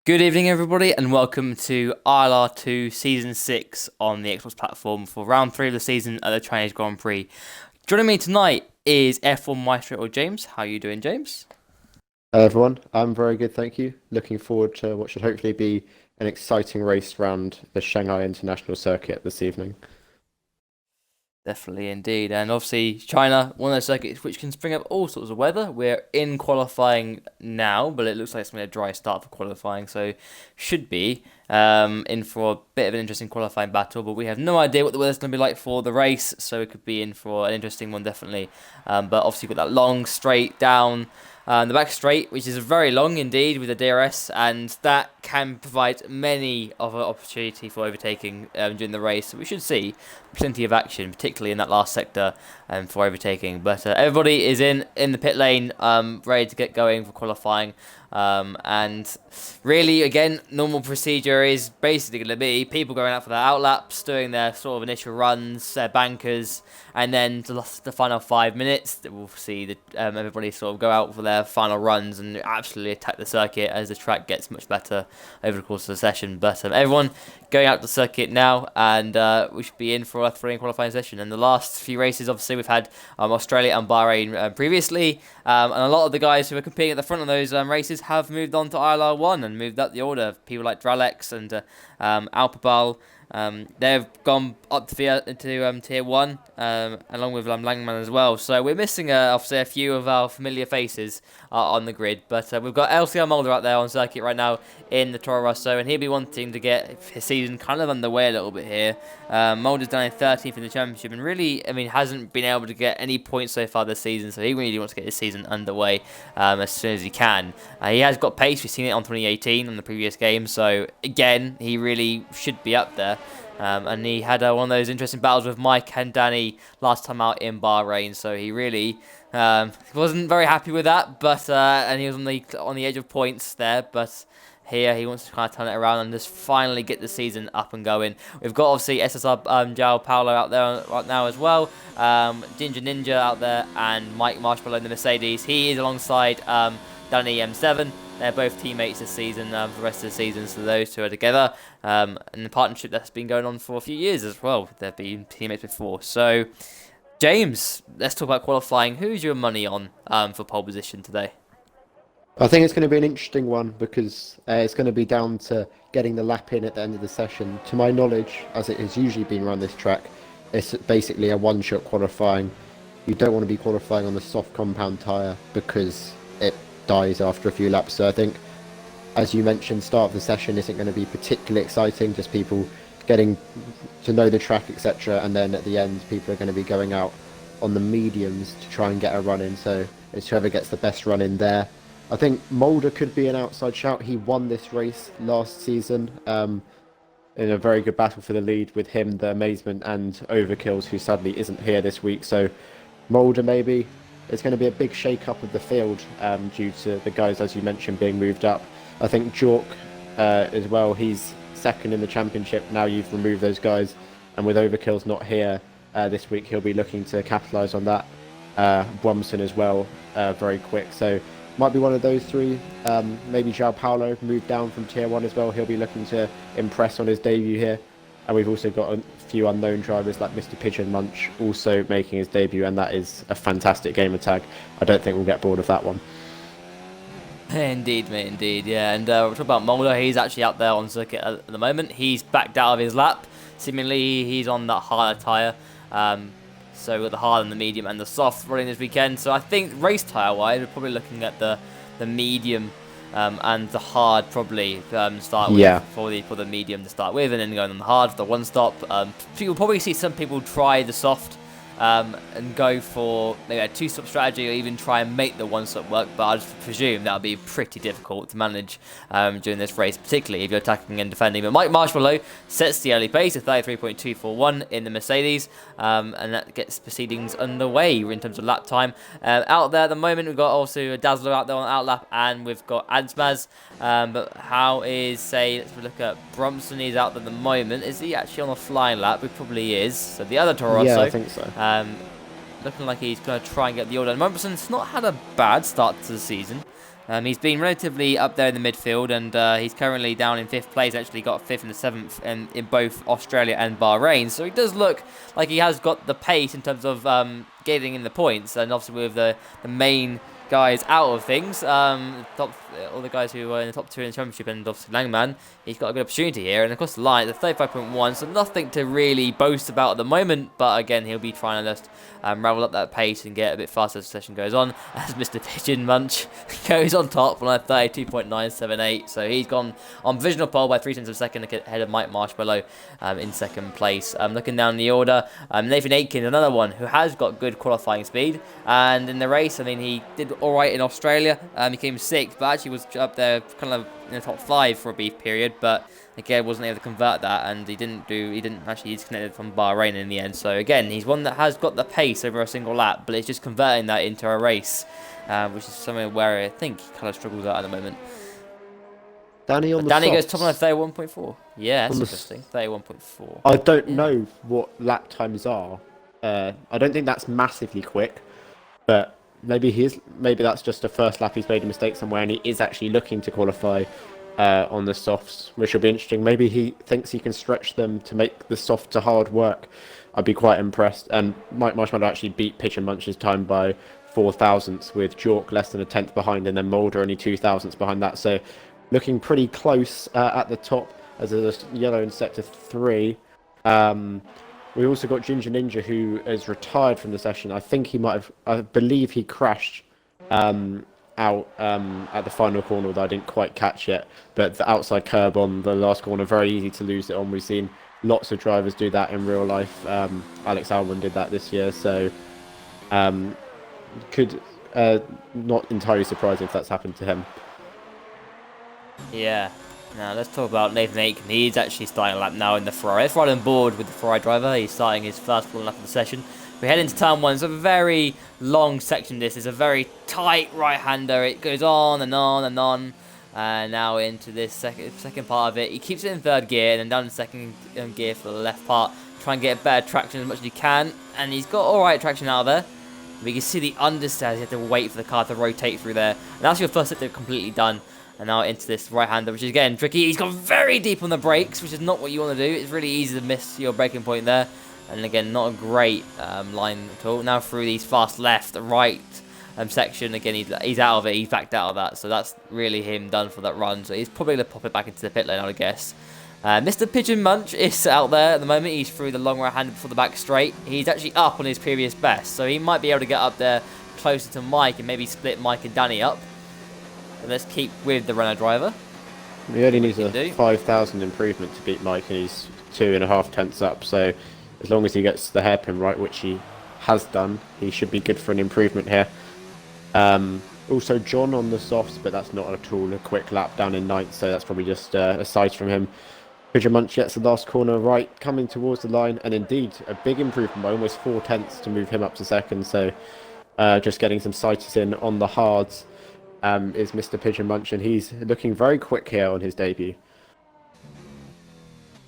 Good evening, everybody, and welcome to ILR2 Season 6 on the Xbox platform for round 3 of the season at the Chinese Grand Prix. Joining me tonight is F1 Maestro James. How are you doing, James? Hello everyone, I'm very good, thank you. Looking forward to what should hopefully be an exciting race around the Shanghai International Circuit this evening. Definitely, indeed. And obviously, China, one of those circuits which can spring up all sorts of weather. We're in qualifying now, but it looks like it's going to be a dry start for qualifying, so should be in for a bit of an interesting qualifying battle. But we have no idea what the weather's going to be like for the race, so it could be in for an interesting one, definitely. But obviously, we've got that long straight down. The back straight, which is very long indeed with the DRS, and that can provide many of an opportunity for overtaking during the race. So we should see plenty of action, particularly in that last sector for overtaking. But everybody is in the pit lane, ready to get going for qualifying. And really, again, normal procedure is basically going to be people going out for their outlaps, doing their sort of initial runs, their bankers, and then the final 5 minutes, we'll see everybody sort of go out for their final runs and absolutely attack the circuit as the track gets much better over the course of the session. But everyone going out to the circuit now, and we should be in for a thrilling qualifying session. And the last few races, obviously, we've had Australia and Bahrain previously, and a lot of the guys who are competing at the front of those races have moved on to ILR1 and moved up the order. People like Dralex and Alpabal. They've gone up to tier 1, along with Langman as well. So we're missing, obviously, a few of our familiar faces on the grid. But we've got LCR Mulder out there on circuit right now in the Toro Rosso, and he'll be wanting to get his season kind of underway a little bit here. Mulder's done in 13th in the championship, and really, I mean, hasn't been able to get any points so far this season. So he really wants to get his season underway as soon as he can. He has got pace. We've seen it on 2018 on the previous game. So again, he really should be up there. And he had one of those interesting battles with Mike and Danny last time out in Bahrain, so he really wasn't very happy with that. But and he was on the edge of points there. But here he wants to kind of turn it around and just finally get the season up and going. We've got obviously SSR João Paulo out there right now as well. Ginger Ninja out there and Mike Marshmallow in the Mercedes. He is alongside Danny M7. They're both teammates this season for the rest of the season, so those two are together. And the partnership that's been going on for a few years as well. They've been teammates before. So, James, let's talk about qualifying. Who's your money on for pole position today? I think it's going to be an interesting one because it's going to be down to getting the lap in at the end of the session. To my knowledge, as it has usually been around this track, it's basically a one-shot qualifying. You don't want to be qualifying on the soft compound tyre because it dies after a few laps. So I think, as you mentioned, start of the session isn't going to be particularly exciting, just people getting to know the track, etc. And then at the end, people are going to be going out on the mediums to try and get a run in. So it's whoever gets the best run in there. I think Mulder could be an outside shout. He won this race last season in a very good battle for the lead with him, the Amazement, and Overkills, who sadly isn't here this week. So Mulder maybe. It's going to be a big shake-up of the field due to the guys, as you mentioned, being moved up. I think Jork as well, he's second in the championship. Now you've removed those guys, and with Overkill's not here this week, he'll be looking to capitalise on that. Bromson as well, very quick. So might be one of those three. Maybe João Paulo moved down from tier 1 as well. He'll be looking to impress on his debut here. And we've also got a few unknown drivers like Mr. Pigeon Munch also making his debut, and that is a fantastic gamer tag. I don't think we'll get bored of that one. Indeed, mate, indeed, yeah. And we're talking about Mulder. He's actually out there on circuit at the moment. He's backed out of his lap. Seemingly, he's on that harder tyre. So we've got the hard and the medium and the soft running this weekend. So I think race tyre-wise, we're probably looking at the medium and the hard probably start with for the medium to start with, and then going on the hard for the one stop. You'll probably see some people try the soft and go for maybe a two-stop strategy, or even try and make the one-stop work, but I just presume that would be pretty difficult to manage during this race, particularly if you're attacking and defending. But Mike Marshmallow sets the early pace at 33.241 in the Mercedes, and that gets proceedings underway in terms of lap time. Out there at the moment, we've got also a Dazzler out there on outlap, and we've got Ansmaz. But how is, say, let's look at Bromson. He's out there at the moment. Is he actually on a flying lap? He probably is. So the other Toro Rosso. Yeah, I think so. Looking like he's going to try and get the order. And Bromson's not had a bad start to the season. He's been relatively up there in the midfield, and he's currently down in 5th place. Actually got 5th and the 7th in both Australia and Bahrain. So he does look like he has got the pace in terms of getting in the points, and obviously with the main guys out of things, all the guys who were in the top 2 in the championship, and obviously Langman, he's got a good opportunity here. And across the line, the 35.1, so nothing to really boast about at the moment, but again, he'll be trying to just ravel up that pace and get a bit faster as the session goes on, as Mr. Pigeon Munch goes on top on a 32.978, so he's gone on provisional pole by 0.3 of a second ahead of Mike Marshmallow in 2nd place. Looking down the order, Nathan Aitken, another one who has got good qualifying speed, and in the race, I mean, he did alright in Australia. He came 6th, but actually was up there kind of in the top 5 for a brief period, but again wasn't able to convert that, and he didn't actually disconnected from Bahrain in the end. So again, he's one that has got the pace over a single lap, but it's just converting that into a race, which is something where I think he kind of struggles at the moment. Danny on the Danny softs. goes top on a 31.4. Yeah, that's interesting. 31.4. I don't know what lap times are. I don't think that's massively quick, but maybe that's just a first lap he's made a mistake somewhere, and he is actually looking to qualify on the softs, which will be interesting. Maybe he thinks he can stretch them to make the soft to hard work. I'd be quite impressed. And Mike Marshmallow actually beat Pigeon Munch's time by 4 thousandths, with Jork less than a tenth behind, and then Mulder only 2 thousandths behind that. So looking pretty close at the top as a yellow in sector 3. We also got Ginger Ninja, who is retired from the session. I believe he crashed out at the final corner that I didn't quite catch yet. But the outside curb on the last corner, very easy to lose it on. We've seen lots of drivers do that in real life. Alex Alwyn did that this year, so could not entirely surprising if that's happened to him. Yeah. Now let's talk about Nathan Aitken. He's actually starting a lap now in the Ferrari. Let's ride on board with the Ferrari driver. He's starting his first full lap of the session. We head into turn 1. It's a very long section. This is a very tight right-hander. It goes on and on and on. And now into this second part of it. He keeps it in 3rd gear and then down in 2nd gear for the left part. Try and get better traction as much as he can. And he's got alright traction out of there. We can see the understairs. You have to wait for the car to rotate through there. And that's your first sector completely done. And now into this right-hander, which is again tricky. He's gone very deep on the brakes, which is not what you want to do. It's really easy to miss your braking point there. And again, not a great line at all. Now through these fast left, right section, again, he's out of it. He's backed out of that. So that's really him done for that run. So he's probably going to pop it back into the pit lane, I would guess. Mr. Pigeon Munch is out there at the moment. He's through the long right-hander before the back straight. He's actually up on his previous best. So he might be able to get up there closer to Mike and maybe split Mike and Danny up. Let's keep with the runner driver. He only needs a 5,000 improvement to beat Mike, and he's 2.5 tenths up. So as long as he gets the hairpin right, which he has done, he should be good for an improvement here. Also John on the softs, but that's not at all a quick lap down in 9th, so that's probably just a sight from him. Pigeon Munch gets the last corner right, coming towards the line, and indeed a big improvement by almost 4 tenths to move him up to 2nd. So just getting some sighters in on the hards. Is Mr. Pigeon Munch, and he's looking very quick here on his debut.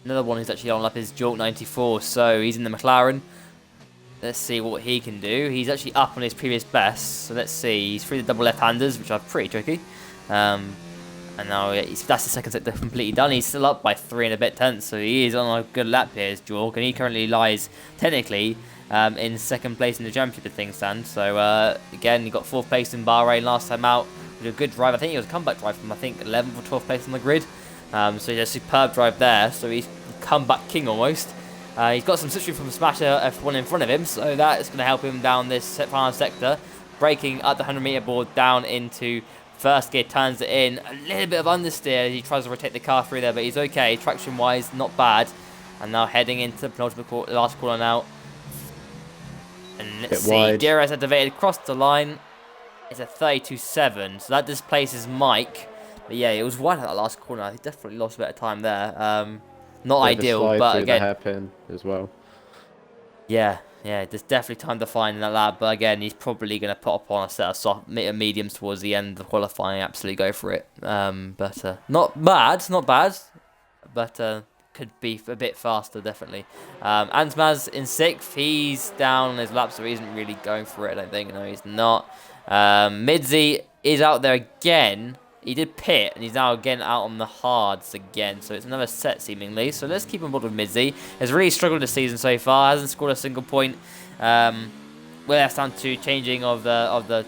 Another one who's actually on lap is Jork 94, so he's in the McLaren. Let's see what he can do. He's actually up on his previous best, so let's see. He's through the double left-handers, which are pretty tricky. And now that's the second sector completely done. He's still up by 3 and a bit tenths, so he is on a good lap here, is Jork, and he currently lies technically in 2nd place in the championship as things stand. So again, he got 4th place in Bahrain last time out. A good drive. I think he was a comeback drive from 11th or 12th place on the grid. So he's a superb drive there. So he's comeback king almost. He's got some switching from the Smasher F1 in front of him, so that is going to help him down this final sector. Braking at the 100-meter board down into 1st gear, turns it in. A little bit of understeer as he tries to rotate the car through there, but he's okay. Traction-wise, not bad. And now heading into the penultimate last corner now. And let's see, DRS activated across the line. It's a 32.7, so that displaces Mike. But yeah, it was wide at that last corner. I definitely lost a bit of time there. Not ideal, but again, the hairpin as well. Yeah, there's definitely time to find in that lap. But again, he's probably going to put up on a set of soft mediums towards the end of qualifying. Absolutely go for it. But not bad, but could be a bit faster, definitely. Ansmaz in 6th. He's down on his lap, so he isn't really going for it, I don't think. No, he's not. Midzi is out there again. He did pit, and he's now again out on the hards again. So it's another set, seemingly. So let's keep on board with Midzi. Has really struggled this season so far. Hasn't scored a single point. Well, that's down to changing of the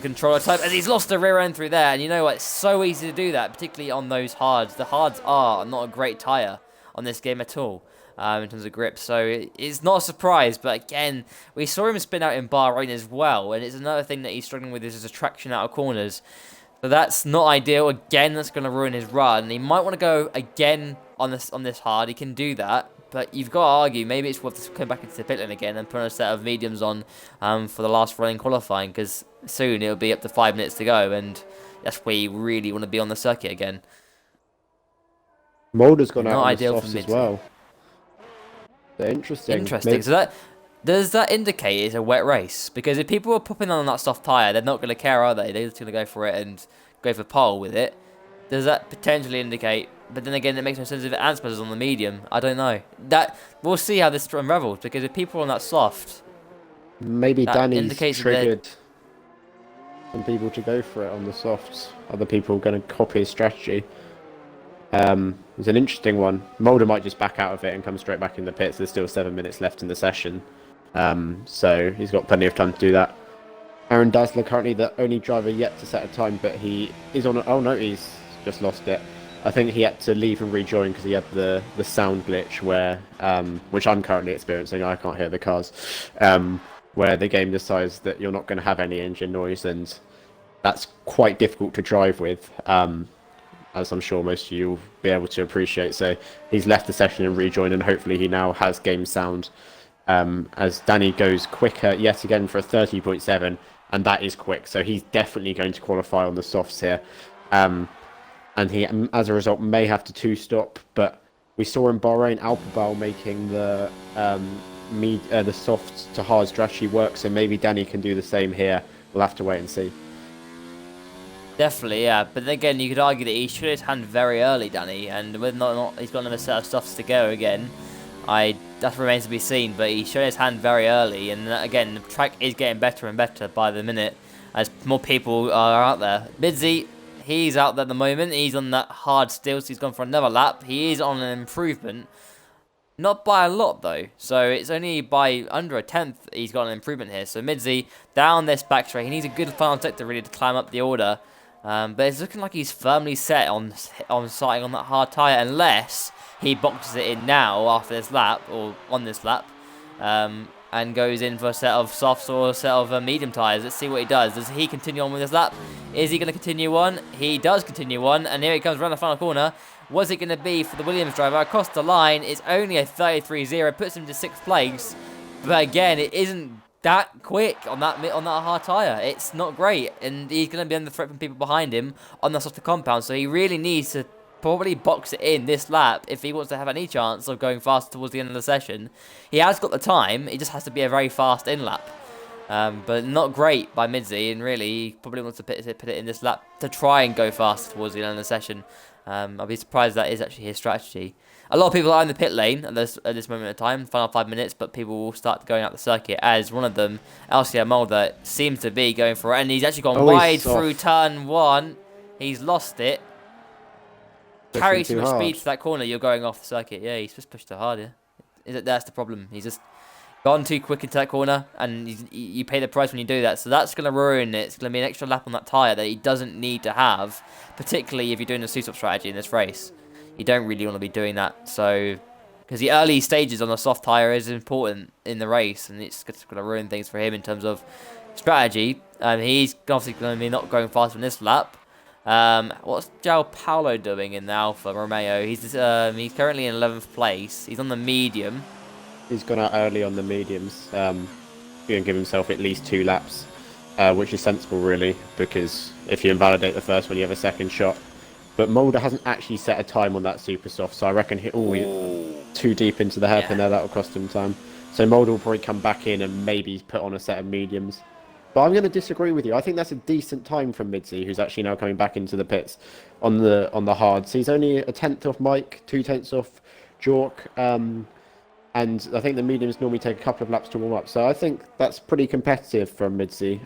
controller type, as he's lost the rear end through there. And you know what? It's so easy to do that, particularly on those hards. The hards are not a great tyre on this game at all. In terms of grip, so it's not a surprise. But again, we saw him spin out in Bahrain as well, and it's another thing that he's struggling with is his traction out of corners. So that's not ideal. Again, that's going to ruin his run. He might want to go again on this hard. He can do that, but you've got to argue maybe it's worth coming back into the pit lane again and putting a set of mediums on for the last run in qualifying, because soon it'll be up to 5 minutes to go, and that's where you really want to be on the circuit again. Mulder's gone not out on the ideal softs for as well. They're interesting. Interesting. So does that indicate it's a wet race? Because if people are popping on that soft tyre, they're not going to care, are they? They're just going to go for it and go for pole with it. Does that potentially indicate? But then again, it makes no sense if Anspas is on the medium. I don't know. We'll see how this unravels, because if people are on that soft, maybe Danny's triggered some people to go for it on the softs. Other people are going to copy his strategy. It's an interesting one. Mulder might just back out of it and come straight back in the pits. There's still 7 minutes left in the session. So he's got plenty of time to do that. Aaron Dazzler currently the only driver yet to set a time, but he is on... Oh no, he's just lost it. I think he had to leave and rejoin because he had the sound glitch where, which I'm currently experiencing. I can't hear the cars. Where the game decides that you're not going to have any engine noise, and that's quite difficult to drive with. As I'm sure most of you will be able to appreciate. So he's left the session and rejoined, and hopefully he now has game sound. As Danny goes quicker yet again for a 30.7, and that is quick. So he's definitely going to qualify on the softs here. And he, as a result, may have to two-stop. But we saw in Bahrain, Alphabal making the softs to hard strategy work. So maybe Danny can do the same here. We'll have to wait and see. Definitely, yeah. But then again, you could argue that he showed his hand very early, Danny, and whether or not he's got another set of stuffs to go again, that remains to be seen. But he showed his hand very early, and again, the track is getting better and better by the minute as more people are out there. Midzi, he's out there at the moment. He's on that hard still, so he's gone for another lap. He is on an improvement. Not by a lot, though. So it's only by under a tenth he's got an improvement here. So Midzi, down this back straight. He needs a good final sector, really, to climb up the order. But it's looking like he's firmly set on starting on that hard tyre, unless he boxes it in now after this lap, or on this lap, and goes in for a set of softs or a set of medium tyres. Let's see what he does. Does he continue on with this lap? Is he going to continue on? He does continue on, and here he comes around the final corner. Was it going to be for the Williams driver? Across the line, it's only a 33.0, puts him to 6th place. But again, it isn't that quick on that hard tyre. It's not great, and he's going to be under threat from people behind him on the softer compound, so he really needs to probably box it in this lap if he wants to have any chance of going fast towards the end of the session. He has got the time, it just has to be a very fast in lap. But not great by Midzi, and really he probably wants to put it in this lap to try and go fast towards the end of the session. I'll be surprised that is actually his strategy. A lot of people are in the pit lane at this moment in time, final 5 minutes, but people will start going out the circuit, as one of them, LCR Mulder, seems to be going for it, and he's actually gone wide through turn 1. He's lost it. Carry too much speed to that corner, you're going off the circuit. Yeah, he's just pushed too hard, yeah. That's the problem. He's just gone too quick into that corner, and you pay the price when you do that. So that's going to ruin it. It's going to be an extra lap on that tyre that he doesn't need to have, particularly if you're doing a two-stop strategy in this race. You don't really want to be doing that. So, because the early stages on a soft tyre is important in the race, and it's going to ruin things for him in terms of strategy. He's obviously going to be not going fast on this lap. What's João Paulo doing in the Alfa Romeo? He's currently in 11th place. He's on the medium. He's gone out early on the mediums. He's going to give himself at least 2 laps, which is sensible, really, because if you invalidate the first one, you have a second shot. But Mulder hasn't actually set a time on that super soft, so I reckon he's too deep into the hairpin there. That will cost him time. So Mulder will probably come back in and maybe put on a set of mediums. But I'm going to disagree with you. I think that's a decent time from Midzi, who's actually now coming back into the pits on the hards. He's only a tenth off Mike, 2/10 off Jork, and I think the mediums normally take a couple of laps to warm up. So I think that's pretty competitive from Midzi.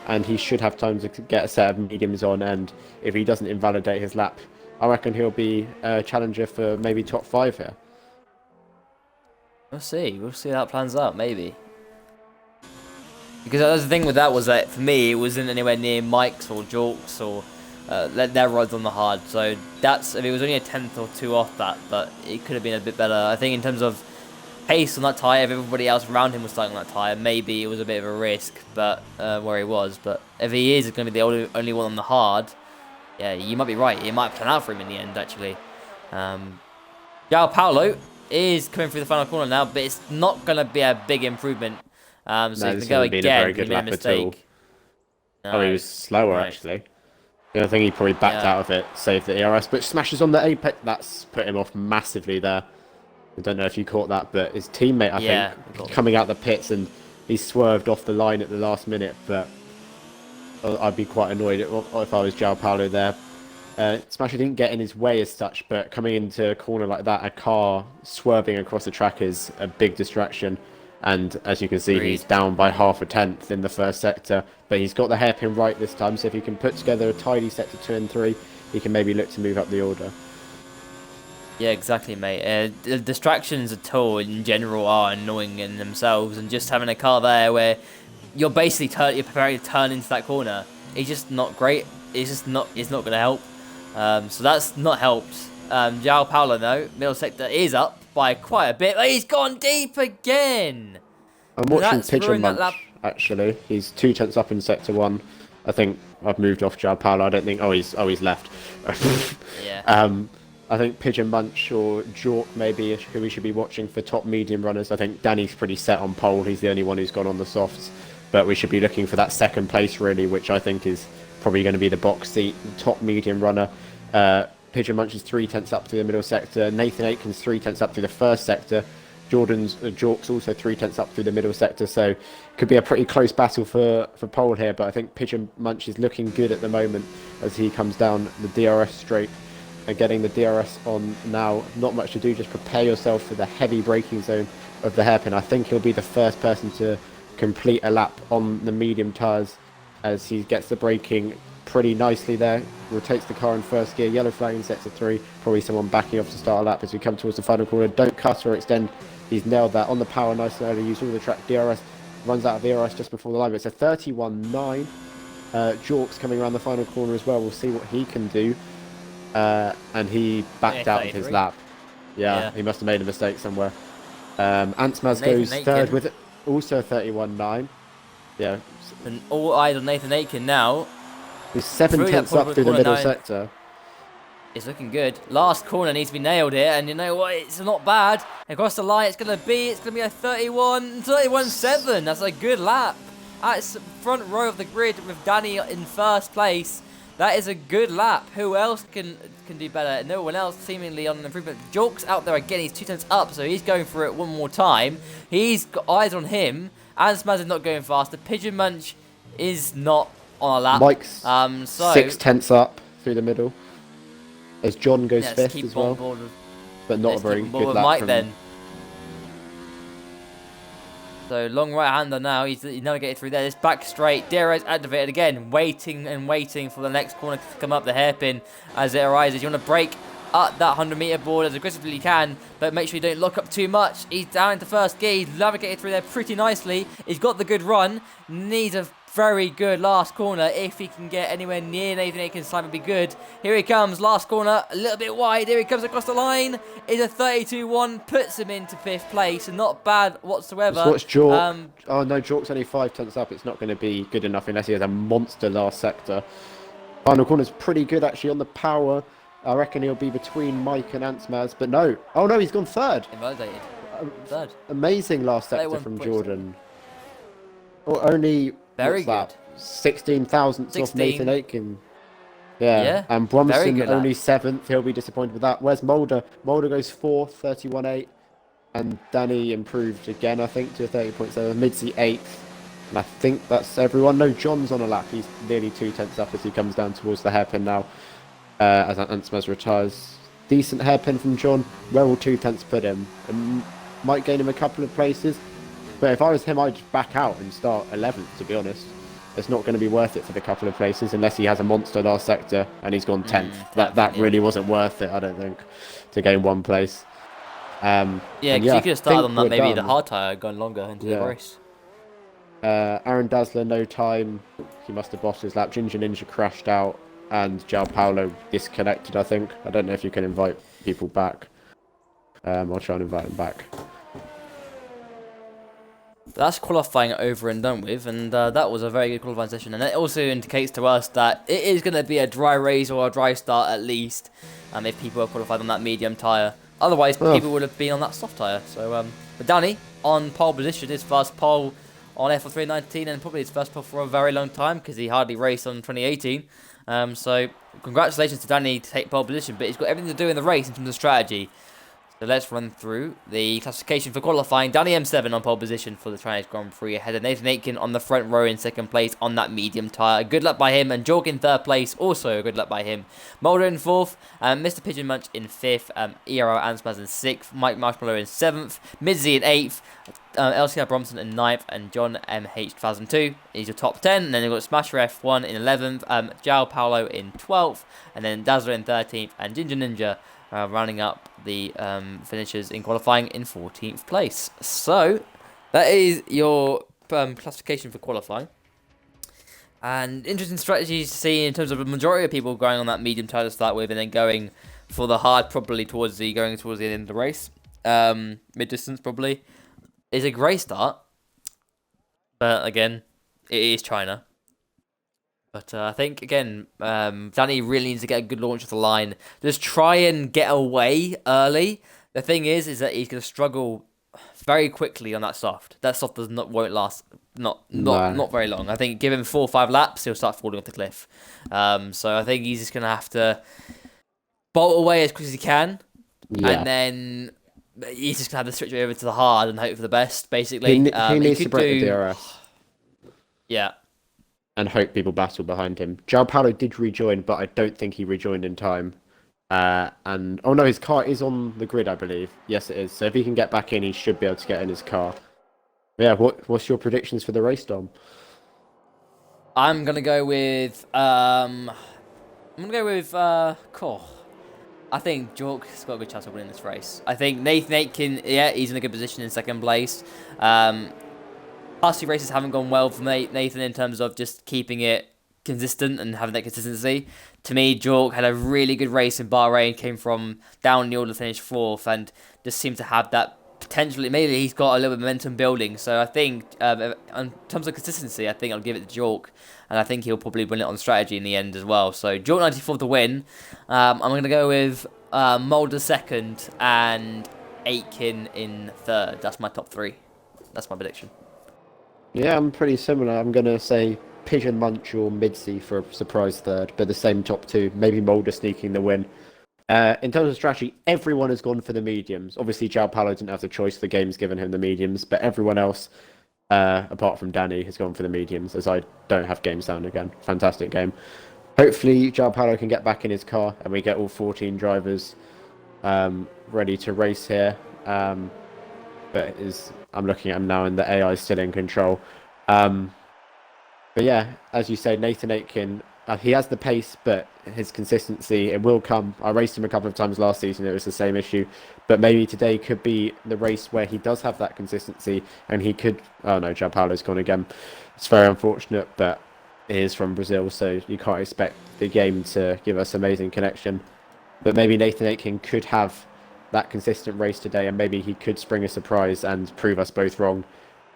and he should have time to get a set of mediums on. And if he doesn't invalidate his lap, I reckon he'll be a challenger for maybe top 5 here. We'll see. We'll see how it plans out, maybe. Because that's the thing with that was that, for me, it wasn't anywhere near Mike's or Jork's or their rides on the hard. So that's, if it was only a 10th or 2 off that, but it could have been a bit better. I think in terms of pace on that tyre, if everybody else around him was starting on that tyre, maybe it was a bit of a risk, but where he was. But if he is going to be the only one on the hard, yeah, you might be right. It might plan out for him in the end, actually. João Paulo is coming through the final corner now, but it's not going to be a big improvement. So he's going to go again. A very good lap at all. No. Oh, he was slower, actually. I think he probably backed out of it, saved the ERS, but smashes on the apex. That's put him off massively there. I don't know if you caught that, but his teammate, I think, coming out the pits, and he swerved off the line at the last minute, but I'd be quite annoyed if I was João Paulo there. Smasher didn't get in his way as such, but coming into a corner like that, a car swerving across the track is a big distraction. And as you can see, he's down by half a tenth in the first sector, but he's got the hairpin right this time, so if he can put together a tidy sector 2 and 3, he can maybe look to move up the order. Yeah, exactly, mate. The distractions at all in general are annoying in themselves, and just having a car there where you're basically you're preparing to turn into that corner, it's just not great. It's not going to help. So that's not helped. João Paulo, though, middle sector is up by quite a bit, but he's gone deep again. I'm watching Pigeon Munch, actually. He's 2 tenths up in sector 1. I think I've moved off João Paulo. I don't think... Oh, he's left. Yeah. I think Pigeon Munch or Jork maybe who we should be watching for top medium runners. I think Danny's pretty set on pole. He's the only one who's gone on the softs. But we should be looking for that second place, really, which I think is probably going to be the box seat, top medium runner. Pigeon Munch is 3 tenths up through the middle sector. Nathan Aitken's 3 tenths up through the first sector. Jork's also 3 tenths up through the middle sector. So could be a pretty close battle for pole here. But I think Pigeon Munch is looking good at the moment as he comes down the DRS straight and getting the DRS on now. Not much to do. Just prepare yourself for the heavy braking zone of the hairpin. I think he'll be the first person to complete a lap on the medium tyres as he gets the braking pretty nicely there. Rotates the car in first gear. Yellow flag in sector 3. Probably someone backing off to start a lap as we come towards the final corner. Don't cut or extend. He's nailed that on the power nice and early. Use all the track. DRS runs out of ERS just before the line. It's a 31.9. Jork's coming around the final corner as well. We'll see what he can do. And he backed out of his lap. Yeah, he must have made a mistake somewhere. Antsmaz goes third with it. Also 31.9. Yeah. And all eyes on Nathan Aitken now. He's 7 tenths up through the middle sector. It's looking good. Last corner needs to be nailed here, and you know what? It's not bad. Across the line, it's gonna be a 31.7. That's a good lap. That's front row of the grid with Danny in first place. That is a good lap. Who else can do better? No one else seemingly on an improvement. Jork's out there again. He's 2 tenths up, so he's going for it one more time. He's got eyes on him. Ansmaz is not going faster. Pigeon Munch is not on a lap. Mike's 6 tenths up through the middle. As John goes 5th as well. But not a very good lap Mike from then. So long right hander now. He's navigated through there. This back straight. DRS activated again. Waiting and waiting for the next corner to come up the hairpin as it arises. You want to brake up that 100-meter board as aggressively as you can, but make sure you don't lock up too much. He's down into first gear. He's navigated through there pretty nicely. He's got the good run. Needs a very good last corner. If he can get anywhere near Nathan Aitken's time, would be good. Here he comes. Last corner. A little bit wide. Here he comes across the line. Is a 32.1. Puts him into 5th place. And not bad whatsoever. So what's Jork? Oh no, Jork's only 5 tenths up. It's not going to be good enough unless he has a monster last sector. Final corner's pretty good actually on the power. I reckon he'll be between Mike and Antsmaz, but no. Oh no, he's gone 3rd. Invalidated. 3rd. Amazing last sector from Jordan. Or only very good. 16 thousandths off Nathan Aitken. Yeah. And Bromson only 7th. He'll be disappointed with that. Where's Mulder? Mulder goes 4th, 31.8. And Danny improved again, I think, to a 30.7. Midsey 8th. And I think that's everyone. No, John's on a lap. He's nearly 2 tenths up as he comes down towards the hairpin now. As Antsmaz retires. Decent hairpin from John. Where will 2 tenths put him? Might gain him a couple of places. But if I was him, I'd back out and start 11th, to be honest. it's not going to be worth it for the couple of places unless he has a monster last sector and he's gone 10th. That really wasn't worth it, I don't think, to gain one place. Yeah, because you could have started on that maybe the hard tyre, gone longer into the race. Aaron Dazzler, no time. He must have bossed his lap. Ginger Ninja crashed out, and João Paulo disconnected, I think. I don't know if you can invite people back. I'll try and invite them back. That's qualifying over and done with, and that was a very good qualifying session. And it also indicates to us that it is going to be a dry race or a dry start at least, if people are qualified on that medium tyre. Otherwise, people would have been on that soft tyre. So, but Danny, on pole position, his first pole on F3 19, and probably his first pole for a very long time because he hardly raced on 2018. So congratulations to Danny to take pole position, but he's got everything to do in the race in terms of strategy. So let's run through the classification for qualifying. Danny M7 on pole position for the Chinese Grand Prix ahead of Nathan Aitken on the front row in second place on that medium tyre. Good luck by him. And Jorg in third place, also good luck by him. Mulder in fourth, Mr. Pigeon Munch in fifth, ERO Anspaz in sixth, Mike Marshmallow in seventh, Midzi in eighth, LCR Bromson in ninth, and John MH 2002 is your top 10. And then you've got Smasher F1 in 11th, João Paulo in 12th, and then Dazzler in 13th, and Ginger Ninja rounding up the finishers in qualifying in 14th place. So that is your classification for qualifying. And interesting strategies to see in terms of the majority of people going on that medium tyre to start with, and then going for the hard probably going towards the end of the race. Mid distance probably is a great start, but again, it is China. But I think, again, Danny really needs to get a good launch of the line. Just try and get away early. The thing is that he's going to struggle very quickly on that soft. That soft won't last not very long. I think give him 4 or 5 laps, he'll start falling off the cliff. So I think he's just going to have to bolt away as quick as he can. Yeah. And then he's just going to have to switch over to the hard and hope for the best, basically. He needs to break the DRS. Yeah. And hope people battle behind him. João Paulo did rejoin, but I don't think he rejoined in time. And oh no, his car is on the grid, I believe. Yes, it is. So if he can get back in, he should be able to get in his car. Yeah, what's your predictions for the race, Dom? I'm gonna go with I think Jork's got a good chance of winning this race. I think Nathan Aitken, he's in a good position in second place. Past 2 races haven't gone well for Nathan in terms of just keeping it consistent and having that consistency. To me, Jork had a really good race in Bahrain, came from down the order to finish 4th, and just seemed to have that potentially. Maybe he's got a little bit of momentum building. So I think, in terms of consistency, I think I'll give it to Jork, and I think he'll probably win it on strategy in the end as well. So Jork 94 to win. I'm going to go with Mulder second and Aitken in third. That's my top 3. That's my prediction. Yeah, I'm pretty similar. I'm going to say Pigeon Munch or Midzi for a surprise third, but the same top 2. Maybe Mulder sneaking the win. In terms of strategy, everyone has gone for the mediums. Obviously, João Paulo didn't have the choice. The game's given him the mediums, but everyone else, apart from Danny, has gone for the mediums, as I don't have games down again. Fantastic game. Hopefully, João Paulo can get back in his car, and we get all 14 drivers ready to race here. But I'm looking at him now, and the AI is still in control. But yeah, as you say, Nathan Aitken, he has the pace, but his consistency, it will come. I raced him a couple of times last season, it was the same issue. But maybe today could be the race where he does have that consistency, and he could... Oh no, João Paulo's gone again. It's very unfortunate, but he is from Brazil, so you can't expect the game to give us amazing connection. But maybe Nathan Aitken could have that consistent race today, and maybe he could spring a surprise and prove us both wrong,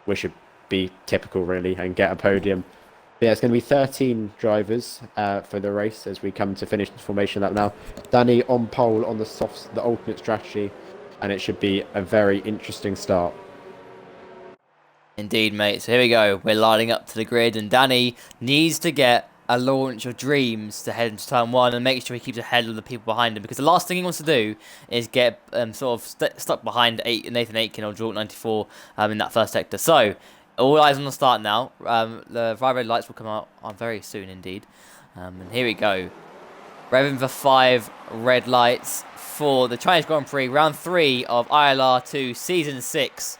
which would be typical really, and get a podium. But yeah, it's going to be 13 drivers for the race as we come to finish the formation lap now. Danny on pole on the softs, the alternate strategy, and it should be a very interesting start. Indeed, mate. So here we go. We're lining up to the grid, and Danny needs to get a launch of dreams to head into turn 1 and make sure he keeps ahead of the people behind him, because the last thing he wants to do is get sort of stuck behind Nathan Aitken or Jork 94 in that first sector. So all eyes on the start now. The 5 red lights will come out very soon indeed. And here we go. Revving for 5 red lights for the Chinese Grand Prix, round 3 of ILR2 season 6.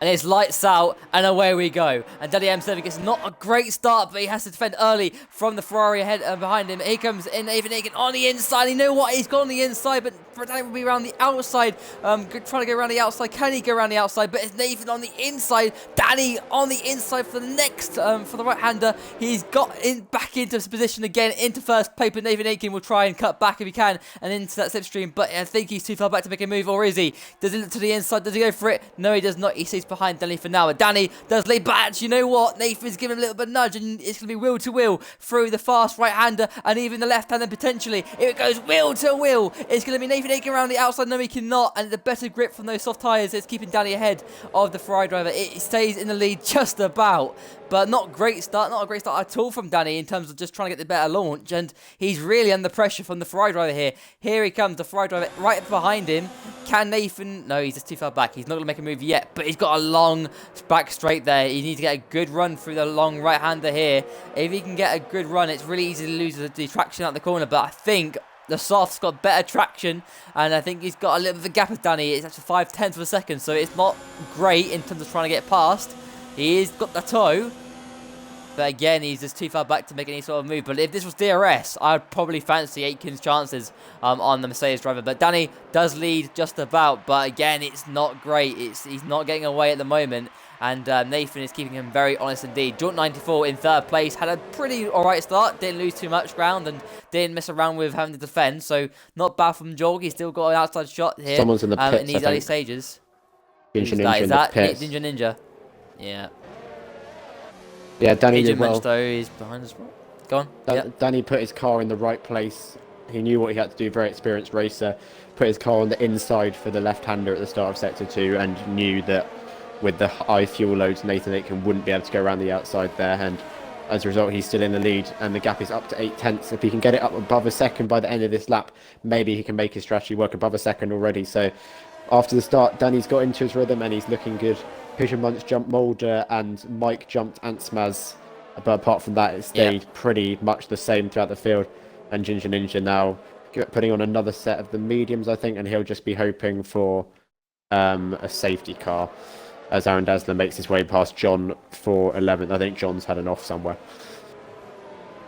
and it's lights out, and away we go. And Danny M7 gets not a great start, but he has to defend early from the Ferrari ahead and behind him. Here comes in Nathan Aiken on the inside. You know what? He's gone on the inside, but Danny will be around the outside, trying to go around the outside. Can he go around the outside? But it's Nathan on the inside. Danny on the inside for the next, for the right-hander. He's got back into his position again, into first place, but Nathan Aiken will try and cut back if he can, and into that slipstream, but I think he's too far back to make a move, or is he? Does he look to the inside? Does he go for it? No, he does not. He stays behind Danny for now. Danny does lead back. You know what? Nathan's giving him a little bit of nudge, and it's going to be wheel to wheel through the fast right-hander, and even the left-hander potentially. If it goes wheel to wheel, it's going to be Nathan Aiken around the outside. No, he cannot, and the better grip from those soft tyres is keeping Danny ahead of the Ferrari driver. It stays in the lead just about, but not a great start at all from Danny in terms of just trying to get the better launch, and he's really under pressure from the Ferrari driver here. Here he comes, the Ferrari driver right behind him. Can Nathan? No, he's just too far back. He's not going to make a move yet, but he's got a long back straight there. He needs to get a good run through the long right-hander here. If he can get a good run, it's really easy to lose the traction out the corner, but I think the soft's got better traction, and I think he's got a little bit of a gap with Danny. It's actually 5/10 of a second, so it's not great in terms of trying to get past. He's got the toe, but again, he's just too far back to make any sort of move. But if this was DRS, I'd probably fancy Aitken's chances on the Mercedes driver. But Danny does lead just about, but again, it's not great. He's not getting away at the moment, and Nathan is keeping him very honest indeed. Jaunt 94 in third place, had a pretty alright start, didn't lose too much ground, and didn't mess around with having to defend, so not bad from Jorg. He's still got an outside shot here. Someone's in the pits, in these early stages. Ninja Ninja in the pits. Ninja Ninja? Yeah. Yeah, Danny did well. Though, he's behind us. Go on. Yep. Danny put his car in the right place. He knew what he had to do, very experienced racer. Put his car on the inside for the left-hander at the start of Sector 2 and knew that with the high fuel loads, Nathan Aitken wouldn't be able to go around the outside there. And as a result, he's still in the lead and the gap is up to 8/10. If he can get it up above a second by the end of this lap, maybe he can make his strategy work above a second already. So after the start, Danny's got into his rhythm and he's looking good. Pigeon Munch jumped Mulder and Mike jumped Antsmaz, but apart from that it stayed pretty much the same throughout the field. And Ginger Ninja now putting on another set of the mediums, I think, and he'll just be hoping for a safety car as Aaron Dassler makes his way past John for 11th. I think John's had an off somewhere.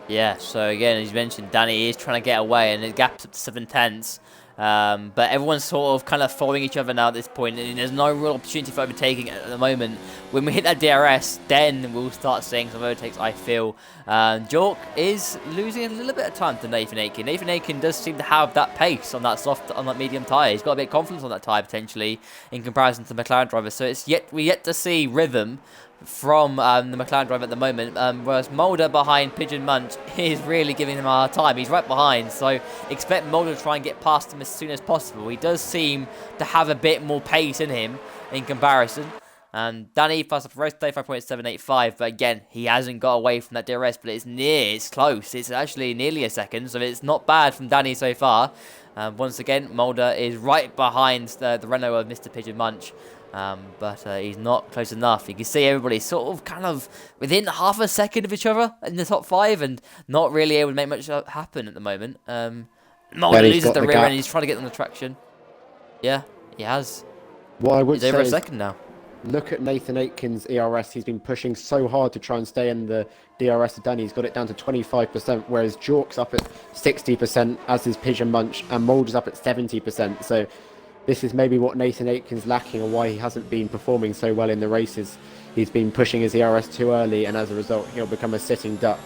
Yeah, so again, as you mentioned, Danny is trying to get away, and the gap's up to 7/10. But everyone's sort of kind of following each other now at this point, and there's no real opportunity for overtaking at the moment. When we hit that DRS, then we'll start seeing some overtakes, I feel. Jork is losing a little bit of time to Nathan Aitken. Nathan Aitken does seem to have that pace on that medium tyre. He's got a bit of confidence on that tyre potentially in comparison to the McLaren driver. So we're yet to see rhythm from the McLaren driver at the moment, whereas Mulder behind Pigeon Munch is really giving him a hard time. He's right behind, so expect Mulder to try and get past him as soon as possible. He does seem to have a bit more pace in him in comparison. Danny passed up for race 35.785, but again, he hasn't got away from that DRS, but it's close. It's actually nearly a second, so it's not bad from Danny so far. Once again, Mulder is right behind the Renault of Mr. Pigeon Munch. But he's not close enough. You can see everybody sort of kind of within half a second of each other in the top 5 and not really able to make much happen at the moment. Mulder loses the rear end. He's trying to get on the traction. Yeah, he has. What I would say over a is, second now. Look at Nathan Aitken's ERS. He's been pushing so hard to try and stay in the DRS of Danny. He's got it down to 25%, whereas Jork's up at 60%, as is Pigeon Munch, and Mulder's up at 70%. So this is maybe what Nathan Aitken's lacking and why he hasn't been performing so well in the races. He's been pushing his ERS too early, and as a result, he'll become a sitting duck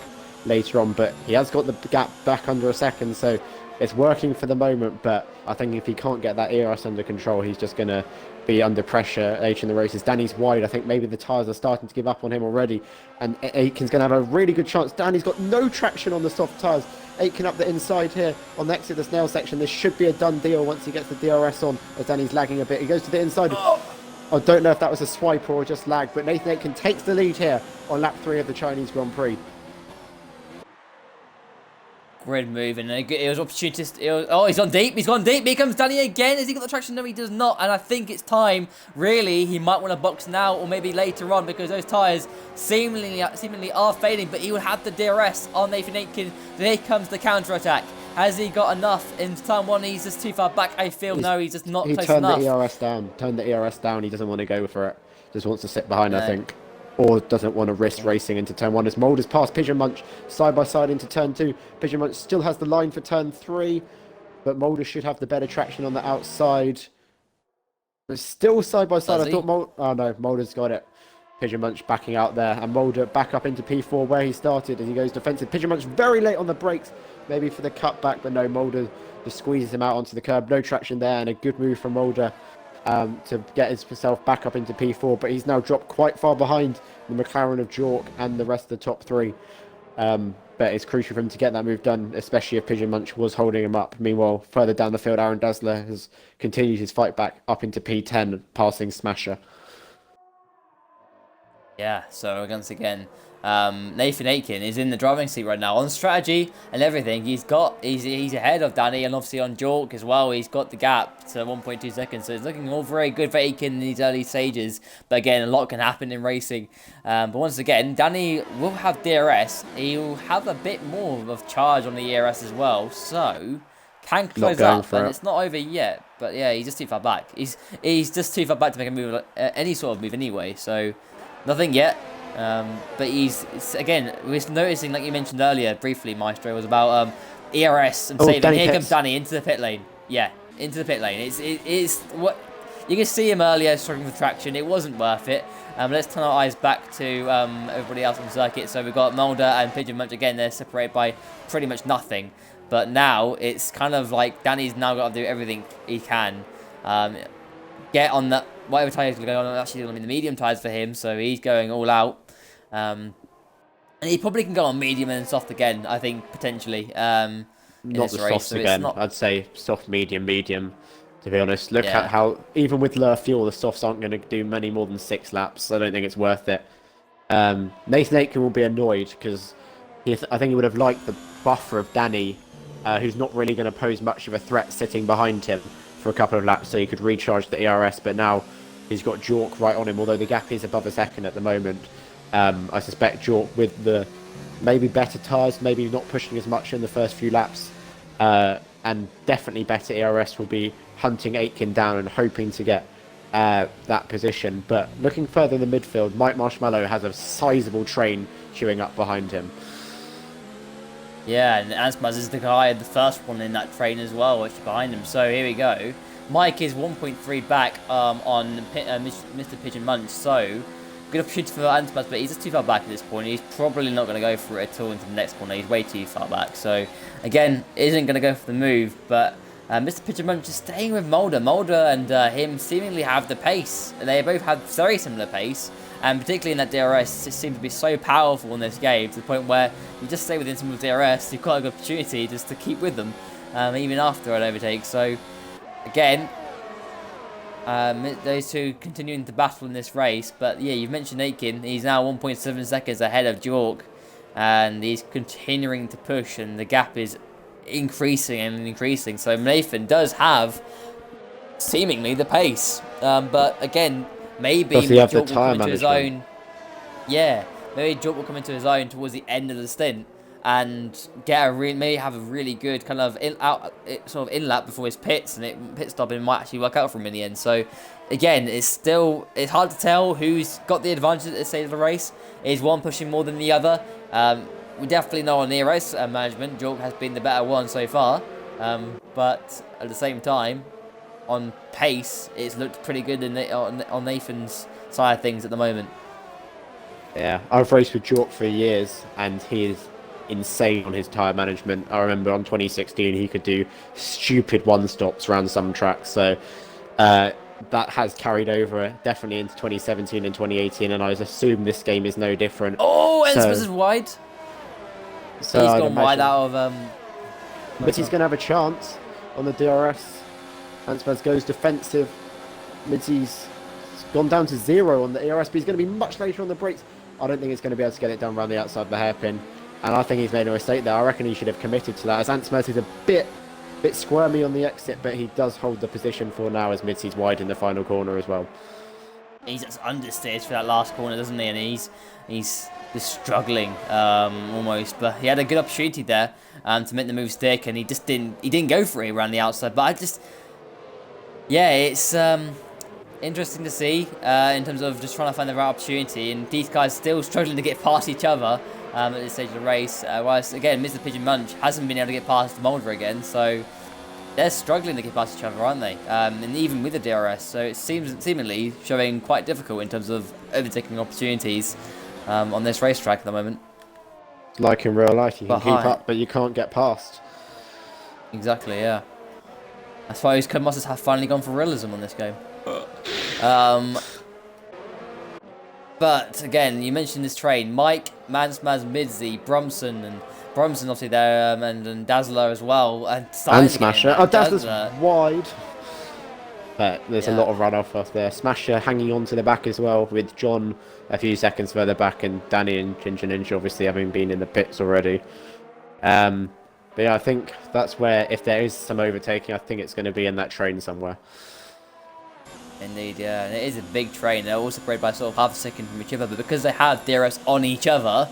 later on. But he has got the gap back under a second, so it's working for the moment. But I think if he can't get that ERS under control, he's just going to be under pressure later in the races. Danny's wide. I think maybe the tyres are starting to give up on him already, and Aitken's going to have a really good chance. Danny's got no traction on the soft tyres. Aitken up the inside here on the exit of the snail section. This should be a done deal once he gets the DRS on, as Danny's lagging a bit. He goes to the inside. I don't know if that was a swipe or just lag, but Nathan Aitken takes the lead here on lap 3 of the Chinese Grand Prix. Great move, and it was opportunist. Oh, he's on deep. He's gone deep. Here comes Danny again. Has he got the traction? No, he does not. And I think it's time. Really, he might want to box now or maybe later on, because those tyres seemingly are fading. But he will have the DRS on Nathan Aitken. Here comes the counter attack. Has he got enough in turn 1? He's just too far back. I feel no, he's just not close enough. He turned the ERS down. He doesn't want to go for it. just wants to sit behind, I No. think. Or doesn't want to risk racing into turn 1 as Mulder's past Pigeon Munch side by side into turn 2. Pigeon Munch still has the line for turn 3, but Mulder should have the better traction on the outside. But still side by side. Does I thought he? oh no, Mulder's got it. Pigeon Munch backing out there, and Mulder back up into P4 where he started as he goes defensive. Pigeon Munch very late on the brakes, maybe for the cutback, but no, Mulder just squeezes him out onto the curb. No traction there, and a good move from Mulder to get himself back up into P4, but he's now dropped quite far behind the McLaren of Jork and the rest of the top 3. But it's crucial for him to get that move done, especially if Pigeon Munch was holding him up. Meanwhile, further down the field, Aaron Dazzler has continued his fight back up into P10, passing Smasher. Yeah, so once again, Nathan Aitken is in the driving seat right now on strategy and everything. He's ahead of Danny, and obviously on Jork as well. He's got the gap to 1.2 seconds, so it's looking all very good for Aitken in these early stages. But again, a lot can happen in racing. But once again, Danny will have DRS. He'll have a bit more of charge on the ERS as well, so can close up, and it's not over yet. But yeah, he's just too far back. He's just too far back to make a move, any sort of move anyway. So. Nothing yet, but again, we're noticing, like you mentioned earlier briefly, Maestro, was about ERS and saving. Here comes Danny into the pit lane. Yeah, into the pit lane. It's what you can see him earlier struggling with traction. It wasn't worth it. Let's turn our eyes back to everybody else on the circuit. So we've got Mulder and Pigeon Munch again. They're separated by pretty much nothing. But now it's kind of like Danny's now got to do everything he can. Get on that. Whatever tyres going on, actually going to be the medium tyres for him, so he's going all out. And he probably can go on medium and soft again, I think, potentially. Not the softs again. I'd say soft, medium, to be honest. Look at how, even with lower fuel, the softs aren't going to do many more than 6 laps. I don't think it's worth it. Nathan Aitken will be annoyed because I think he would have liked the buffer of Danny, who's not really going to pose much of a threat sitting behind him for a couple of laps, so he could recharge the ERS, but now he's got Jork right on him, although the gap is above a second at the moment. I suspect Jork with the maybe better tyres, maybe not pushing as much in the first few laps, and definitely better ERS will be hunting Aitken down and hoping to get that position. But looking further in the midfield, Mike Marshmallow has a sizable train queuing up behind him. Yeah, and Ansmaz is the guy, the first one in that train as well, which is behind him. So here we go. Mike is 1.3 back on Mr. Pigeon Munch, so good opportunity for Ansmaz, but he's just too far back at this point. He's probably not going to go for it at all into the next corner. He's way too far back. So again, isn't going to go for the move, but Mr. Pigeon Munch is staying with Mulder. Mulder and him seemingly have the pace. They both have very similar pace. And particularly in that DRS, it seems to be so powerful in this game to the point where you just stay within some of DRS, you've got a good opportunity just to keep with them, even after an overtake. So, again, those two continuing to battle in this race. But yeah, you've mentioned Aitken. He's now 1.7 seconds ahead of Jork, and he's continuing to push, and the gap is increasing and increasing. So Nathan does have seemingly the pace, but again, maybe Jork will come into his own. Yeah, maybe Jork will come into his own towards the end of the stint and get maybe have a really good kind of sort of in lap before his pits, and pit stopping might actually work out for him in the end. So again, it's hard to tell who's got the advantage at this stage of the race. Is one pushing more than the other? We definitely know on the race management, Jork has been the better one so far, but at the same time, on pace, it's looked pretty good on Nathan's side of things at the moment. Yeah, I've raced with Jork for years, and he is insane on his tyre management. I remember on 2016 he could do stupid one-stops around some tracks, so that has carried over definitely into 2017 and 2018, and I assume this game is no different. Oh, Ensmith is wide. So he's gone wide out of... but he's going to have a chance on the DRS. Ansmaz goes defensive. Mitzi's gone down to 0 on the ERS, but he's going to be much later on the brakes. I don't think he's going to be able to get it done around the outside of the hairpin, and I think he's made a mistake there. I reckon he should have committed to that, as Ansmaz is a bit squirmy on the exit, but he does hold the position for now as Mitzi's wide in the final corner as well. He's just understeered for that last corner, doesn't he? And he's just struggling almost, but he had a good opportunity there to make the move stick, and he didn't go for it around the outside. But yeah, it's interesting to see in terms of just trying to find the right opportunity, and these guys still struggling to get past each other at this stage of the race. Whilst again, Mr. Pigeon Munch hasn't been able to get past Mulder again, so they're struggling to get past each other, aren't they? And even with the DRS, so it seems seemingly showing quite difficult in terms of overtaking opportunities on this racetrack at the moment. Like in real life, you can keep up, but you can't get past. Exactly, yeah. I suppose Codemasters have finally gone for realism on this game. But again, you mentioned this train. Mike, Mansmaz, Midzi, Bromson obviously there, and Dazzler as well. And Smasher. Oh, Dazzler's wide. But there's a lot of runoff off there. Smasher hanging on to the back as well, with John a few seconds further back, and Danny and Ginger Ninja obviously having been in the pits already. But yeah, I think that's where, if there is some overtaking, I think it's going to be in that train somewhere. Indeed, yeah. And it is a big train. They're all separated by sort of half a second from each other, but because they have DRS on each other,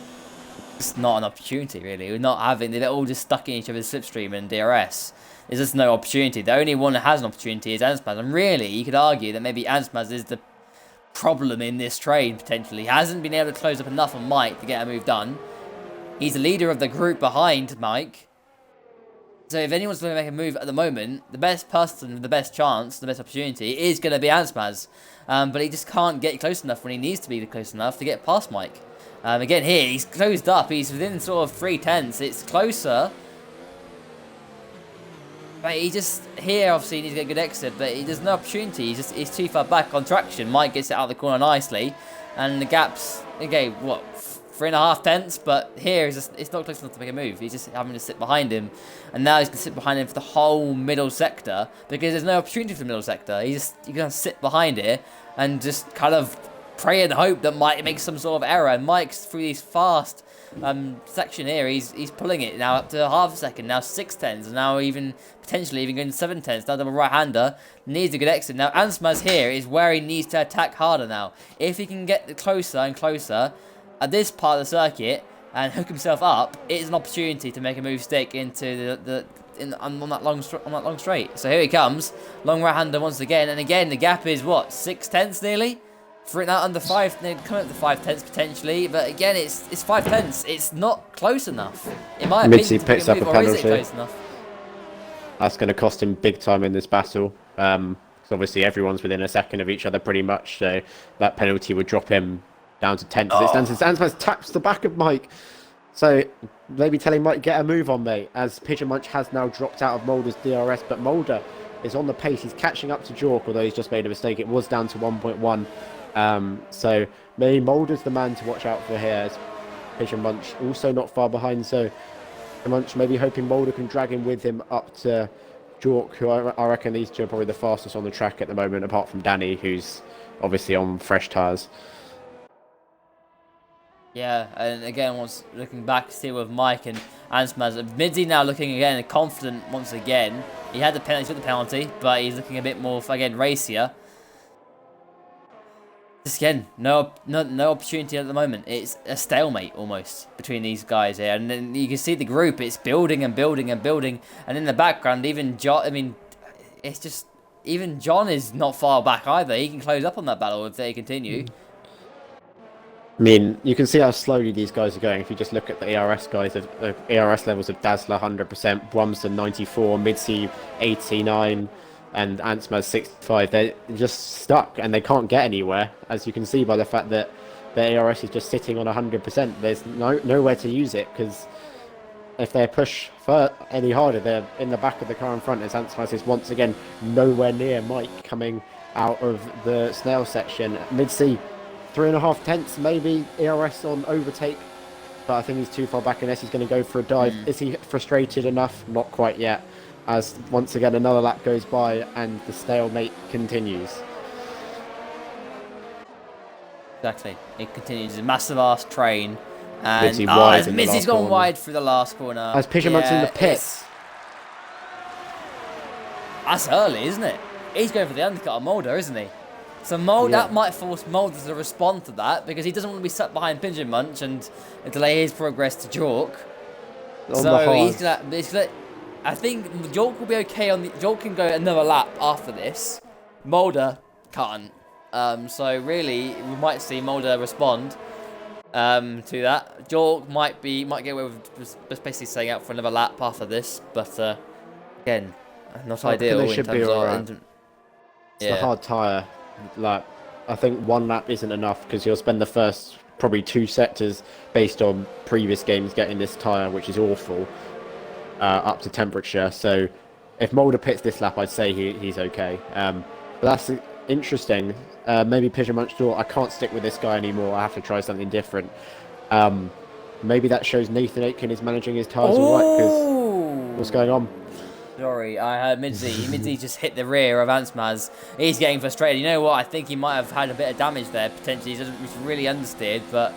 it's not an opportunity, really. We're not having, they're all just stuck in each other's slipstream and DRS. There's just no opportunity. The only one that has an opportunity is Ansmaz. And really, you could argue that maybe Ansmaz is the problem in this train, potentially. He hasn't been able to close up enough on Mike to get a move done. He's the leader of the group behind Mike. So if anyone's going to make a move at the moment, the best person with the best chance, the best opportunity, is going to be Ansmaz. But he just can't get close enough when he needs to be close enough to get past Mike. Again, here, he's closed up. He's within sort of 3/10. It's closer. But he just, here, obviously, he needs to get a good exit. But there's no opportunity. He's too far back on traction. Mike gets it out of the corner nicely. And the gap's, okay, what, 3.5 tenths? But here, it's not close enough to make a move. He's just having to sit behind him. And now he's going to sit behind him for the whole middle sector. Because there's no opportunity for the middle sector. You're going to sit behind it and just kind of pray and hope that Mike makes some sort of error. And Mike's through these fast section here, he's pulling it now up to half a second, now 6/10, and now even potentially even going 7/10. Now double right-hander needs a good exit. Now Ansmaz here is where he needs to attack harder now. If he can get closer and closer at this part of the circuit and hook himself up, it is an opportunity to make a move stick into on that long straight. So here he comes, long right-hander once again, and again the gap is what, 6/10 nearly. For it now under 5, they're coming up to 5/10 potentially, but again, it's 5/10. It's not close enough, in my opinion. Mitzi picks up a penalty. Or is it close enough? That's going to cost him big time in this battle. So obviously, everyone's within a second of each other pretty much, so that penalty would drop him down to 10. Ansmaz taps the back of Mike. So maybe telling Mike, get a move on, mate, as Pigeon Munch has now dropped out of Mulder's DRS, but Mulder is on the pace. He's catching up to Jork, although he's just made a mistake. It was down to 1.1. So maybe Mulder's the man to watch out for here, as Pigeon Munch also not far behind. So Munch maybe hoping Mulder can drag him with him up to Jork, who I reckon these two are probably the fastest on the track at the moment, apart from Danny, who's obviously on fresh tyres. Yeah, and again, once looking back, still with Mike and Ansmaz. Midzi now looking again confident once again. He had the penalty, took the penalty, but he's looking a bit more, again, racier. Just again, no opportunity at the moment. It's a stalemate almost between these guys here, and then you can see the group. It's building and building and building, and in the background, even John. I mean, it's just even John is not far back either. He can close up on that battle if they continue. I mean, you can see how slowly these guys are going. If you just look at the ERS guys, the ERS levels of Dazzler 100%, Bromson 94, Midseed 89. And Ansmaz 65, they're just stuck and they can't get anywhere, as you can see by the fact that the ARS is just sitting on 100%. There's nowhere to use it, because if they push any harder, they're in the back of the car in front, as Ansmaz is once again nowhere near Mike coming out of the snail section. Mid-C, 3.5 tenths maybe, ERS on overtake, but I think he's too far back unless he's going to go for a dive. Is he frustrated enough? Not quite yet, as once again another lap goes by and the stalemate continues. Exactly, it continues. It's a massive ass train, and Mitzi's gone wide through the last corner. As Pigeon Munch in the pits. That's early, isn't it? He's going for the undercut on Mulder, isn't he? So that might force Mulder to respond to that, because he doesn't want to be sat behind Pigeon Munch and delay his progress to Jork. So he's gonna. I think Jork will be okay on the. Jork can go another lap after this. Mulder can't. So really, we might see Mulder respond to that. Jork might get away with just basically staying out for another lap after this, but again, not I reckon ideal they in should be terms of alright. It's the yeah. hard tyre. Like, I think one lap isn't enough because you'll spend the first probably 2 sectors based on previous games getting this tyre, which is awful, up to temperature. So if Mulder pits this lap, I'd say he's okay. But that's interesting. Maybe Pigeon Munch thought, I can't stick with this guy anymore. I have to try something different. Maybe that shows Nathan Aitken is managing his tyres all right, because what's going on? Sorry, I heard Midzi. Midzi just hit the rear of Ansmaz. He's getting frustrated. You know what? I think he might have had a bit of damage there, potentially. He's really understeered, but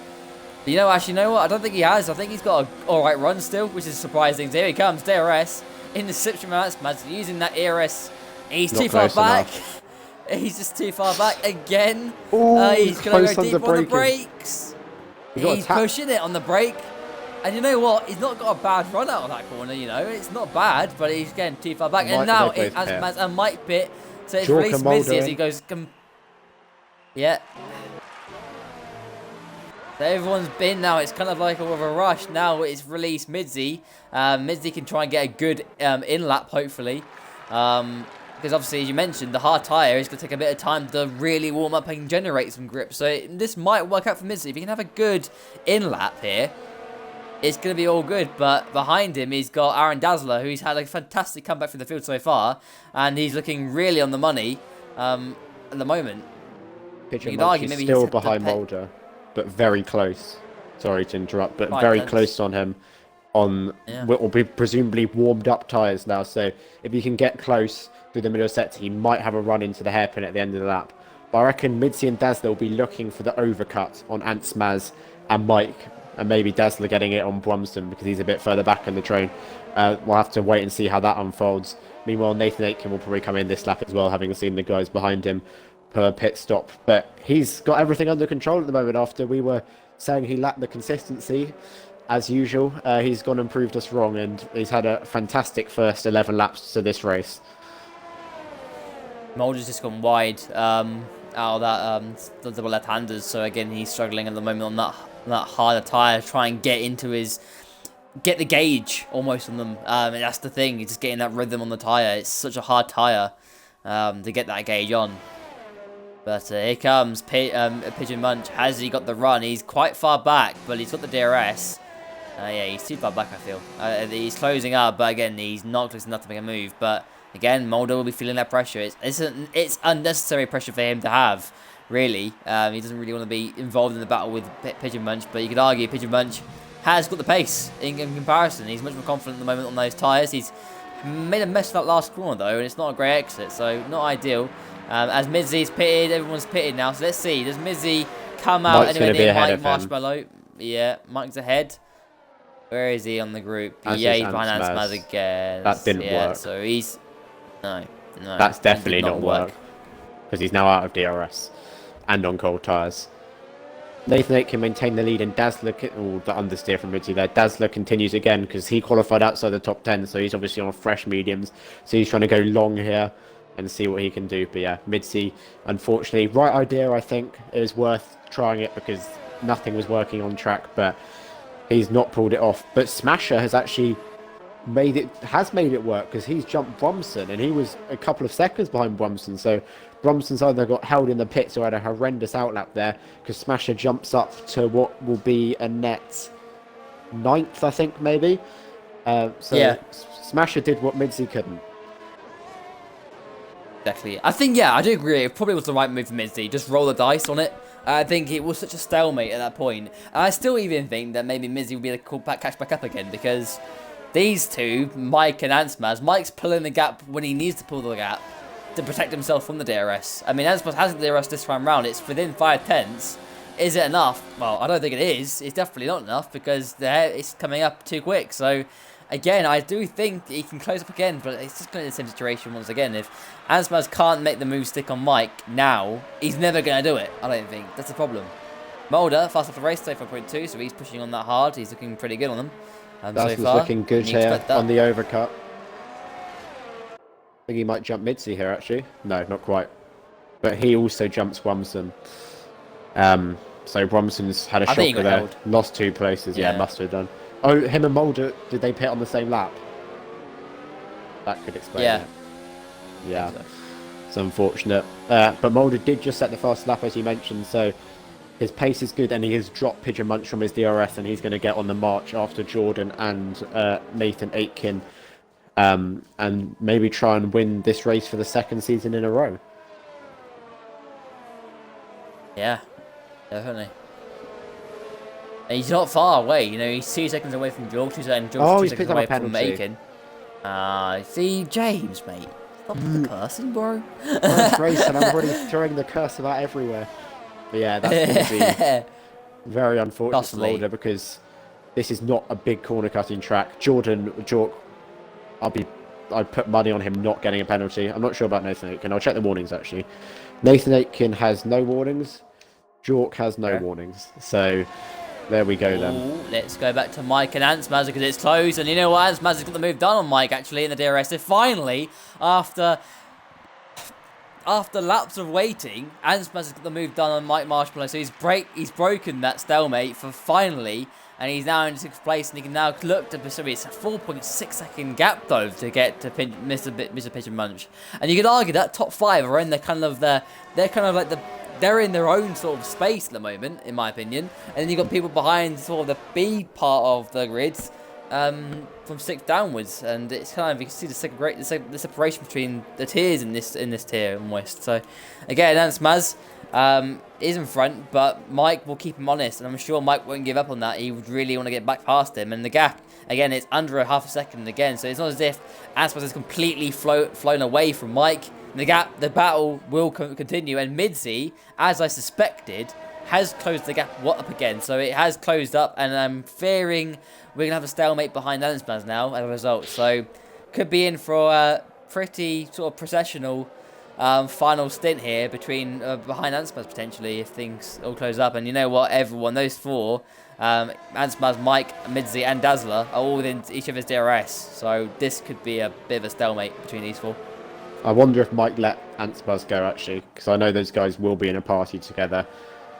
actually, you know what? I don't think he has. I think he's got an alright run still, which is surprising. So here he comes, DRS, in the slipstream of Ansmaz, using that ERS. He's Not too far close back. enough. He's just too far back again. Ooh, He's going to close go on deep the on the braking. brakes. He got He's attacked. pushing it on the brake. And you know what? He's not got a bad run out of that corner, It's not bad, but he's getting too far back. And now, They both as a Mike pit, so it's Jork released and Mulder Mizzy as in. he goes... Yeah. So everyone's been now. It's kind of like a rush. Now it's released Midzi. Midzi can try and get a good in-lap, hopefully. Because obviously, as you mentioned, the hard tyre is going to take a bit of time to really warm up and generate some grip. So this might work out for Midzi. If he can have a good in-lap here, it's going to be all good. But behind him, he's got Aaron Dazzler, who's had a fantastic comeback from the field so far. And he's looking really on the money at the moment. Pigeon You could Munch argue is maybe still he's behind Mulder, but very close. Sorry to interrupt, but Right, very thanks. close on him on what will be presumably warmed up tyres now. So if he can get close through the middle sector, he might have a run into the hairpin at the end of the lap. But I reckon Midzi and Dazzler will be looking for the overcut on Antsmaz and Mike, and maybe Dazzler getting it on Brumston because he's a bit further back in the train. We'll have to wait and see how that unfolds. Meanwhile, Nathan Aitken will probably come in this lap as well, having seen the guys behind him per pit stop. But he's got everything under control at the moment after we were saying he lacked the consistency. As usual, he's gone and proved us wrong, and he's had a fantastic first 11 laps to this race. Mulder's just gone wide out of that the double left-handers, so again he's struggling at the moment on that harder tyre, try and get the gauge almost on them. And that's the thing, he's just getting that rhythm on the tyre. It's such a hard tyre to get that gauge on. But here comes Pigeon Munch. Has he got the run? He's quite far back, but he's got the DRS. Yeah, he's too far back, I feel. He's closing up, but again, he's not close enough to make a move. But again, Mulder will be feeling that pressure. It's unnecessary pressure for him to have, really. He doesn't really want to be involved in the battle with Pigeon Munch, but you could argue Pigeon Munch has got the pace in comparison. He's much more confident at the moment on those tyres. He's made a mess of that last corner, though, and it's not a great exit, so not ideal. As Mizzy's pitted, everyone's pitted now, so let's see. Does Mizzy come out Mike's anywhere gonna be near ahead Mike of him. Marshmallow? Yeah, Mike's ahead. Where is he on the group? As Yeah, is he's behind Ansmaz. Ansmaz again. That didn't work. So he's... No. That's that definitely did not work, because he's now out of DRS and on cold tyres. Nathan Aitken can maintain the lead, and Dazzler, the understeer from Midzi there. Dazzler continues again because he qualified outside the top 10, so he's obviously on fresh mediums. So he's trying to go long here and see what he can do. But yeah, Midzi, unfortunately, right idea, I think. It was worth trying it because nothing was working on track, but he's not pulled it off. But Smasher has actually made it work because he's jumped Brumson, and he was a couple of seconds behind Brumson. So Brumson's either got held in the pits or had a horrendous outlap there because Smasher jumps up to what will be a net 9th, I think, maybe. Yeah. Smasher did what Midzi couldn't. Exactly. I think, yeah, I do agree. It probably was the right move for Midzi. Just roll the dice on it. I think it was such a stalemate at that point. And I still even think that maybe Midzi will be able to catch back up again because these two, Mike and Ansmaz, Mike's pulling the gap when he needs to pull the gap to protect himself from the DRS. I mean, Ansmaz hasn't DRS this time round. It's within 5/10. Is it enough? Well, I don't think it is. It's definitely not enough because it's coming up too quick. So, again, I do think he can close up again, but it's just going to be the same situation once again. If Ansmaz can't make the move stick on Mike now, he's never going to do it, I don't think. That's the problem. Mulder, fast off the race, 5.2, so he's pushing on that hard. He's looking pretty good on them. That's so far. looking good here on the overcut. I think he might jump Midzi here, actually. No, not quite. but he also jumps Brumson. So Brumson's had a I think he shocker got there. held. Lost 2 places. Yeah, Yeah. must have done. Oh, him and Mulder, did they pit on the same lap? That could explain Yeah. it. Yeah, So. it's unfortunate. But Mulder did just set the fast lap, as you mentioned, so his pace is good, and he has dropped Pigeon Munch from his DRS, and he's going to get on the march after Jordan and Nathan Aitken, and maybe try and win this race for the 2nd season in a row. Yeah, definitely. And he's not far away, you know, he's 2 seconds away from George, and George 2 he's seconds picked up a away from penalty. Aiken. See, James, mate. Stop the cursing, bro. First race, and I'm already throwing the curse about everywhere. But yeah, that's going to be very unfortunate for Mulder, because this is not a big corner cutting track. Jork, I'd put money on him not getting a penalty. I'm not sure about Nathan Aitken. I'll check the warnings actually. Nathan Aitken has no warnings. Jork has no warnings. So there we go then. Let's go back to Mike and Ansmaz because it's close. And you know what? Ansmaz has got the move done on Mike actually in the DRS. So finally, after laps of waiting, Ansmaz has got the move done on Mike Marshmallow. So he's broken that stalemate for finally. And he's now in 6th place, and he can now look to... So it's a 4.6 second gap, though, to get to Mr. Pigeon Munch. And you could argue that top 5 are in they're in their own sort of space at the moment, in my opinion. And then you've got people behind sort of the B part of the grids, from 6th downwards. And it's kind of, you can see the separation between the tiers in this tier almost. So, again, Nance Maz is in front, but Mike will keep him honest, and I'm sure Mike won't give up on that. He would really want to get back past him, and the gap, again, it's under a half a second again, so it's not as if Aspas has completely flown away from Mike. The battle will continue, and Midzi, as I suspected, has closed the gap up again, so it has closed up, and I'm fearing we're going to have a stalemate behind Alanspaz now as a result, so could be in for a pretty sort of processional final stint here behind Anspaz potentially if things all close up. And you know what, everyone, those 4, Anspaz, Mike, Midzi and Dazzler are all within each of his DRS, so this could be a bit of a stalemate between these 4. I wonder if Mike let Anspaz go actually, because I know those guys will be in a party together,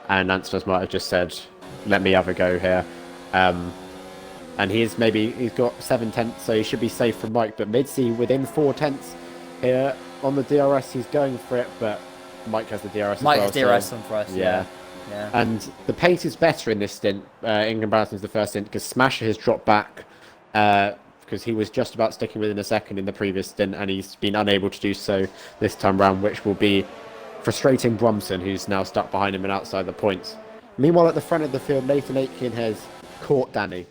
and Anspaz might have just said, let me have a go here. And he's got 7 tenths, so he should be safe from Mike, but Midzi within 4 tenths here. On the DRS, he's going for it, but Mike has the DRS Mike as well. has DRS on for us, yeah. And the pace is better in this stint in comparison to the first stint, because Smasher has dropped back because he was just about sticking within a second in the previous stint, and he's been unable to do so this time round, which will be frustrating Brumson, who's now stuck behind him and outside the points. Meanwhile, at the front of the field, Nathan Aitken has caught Danny.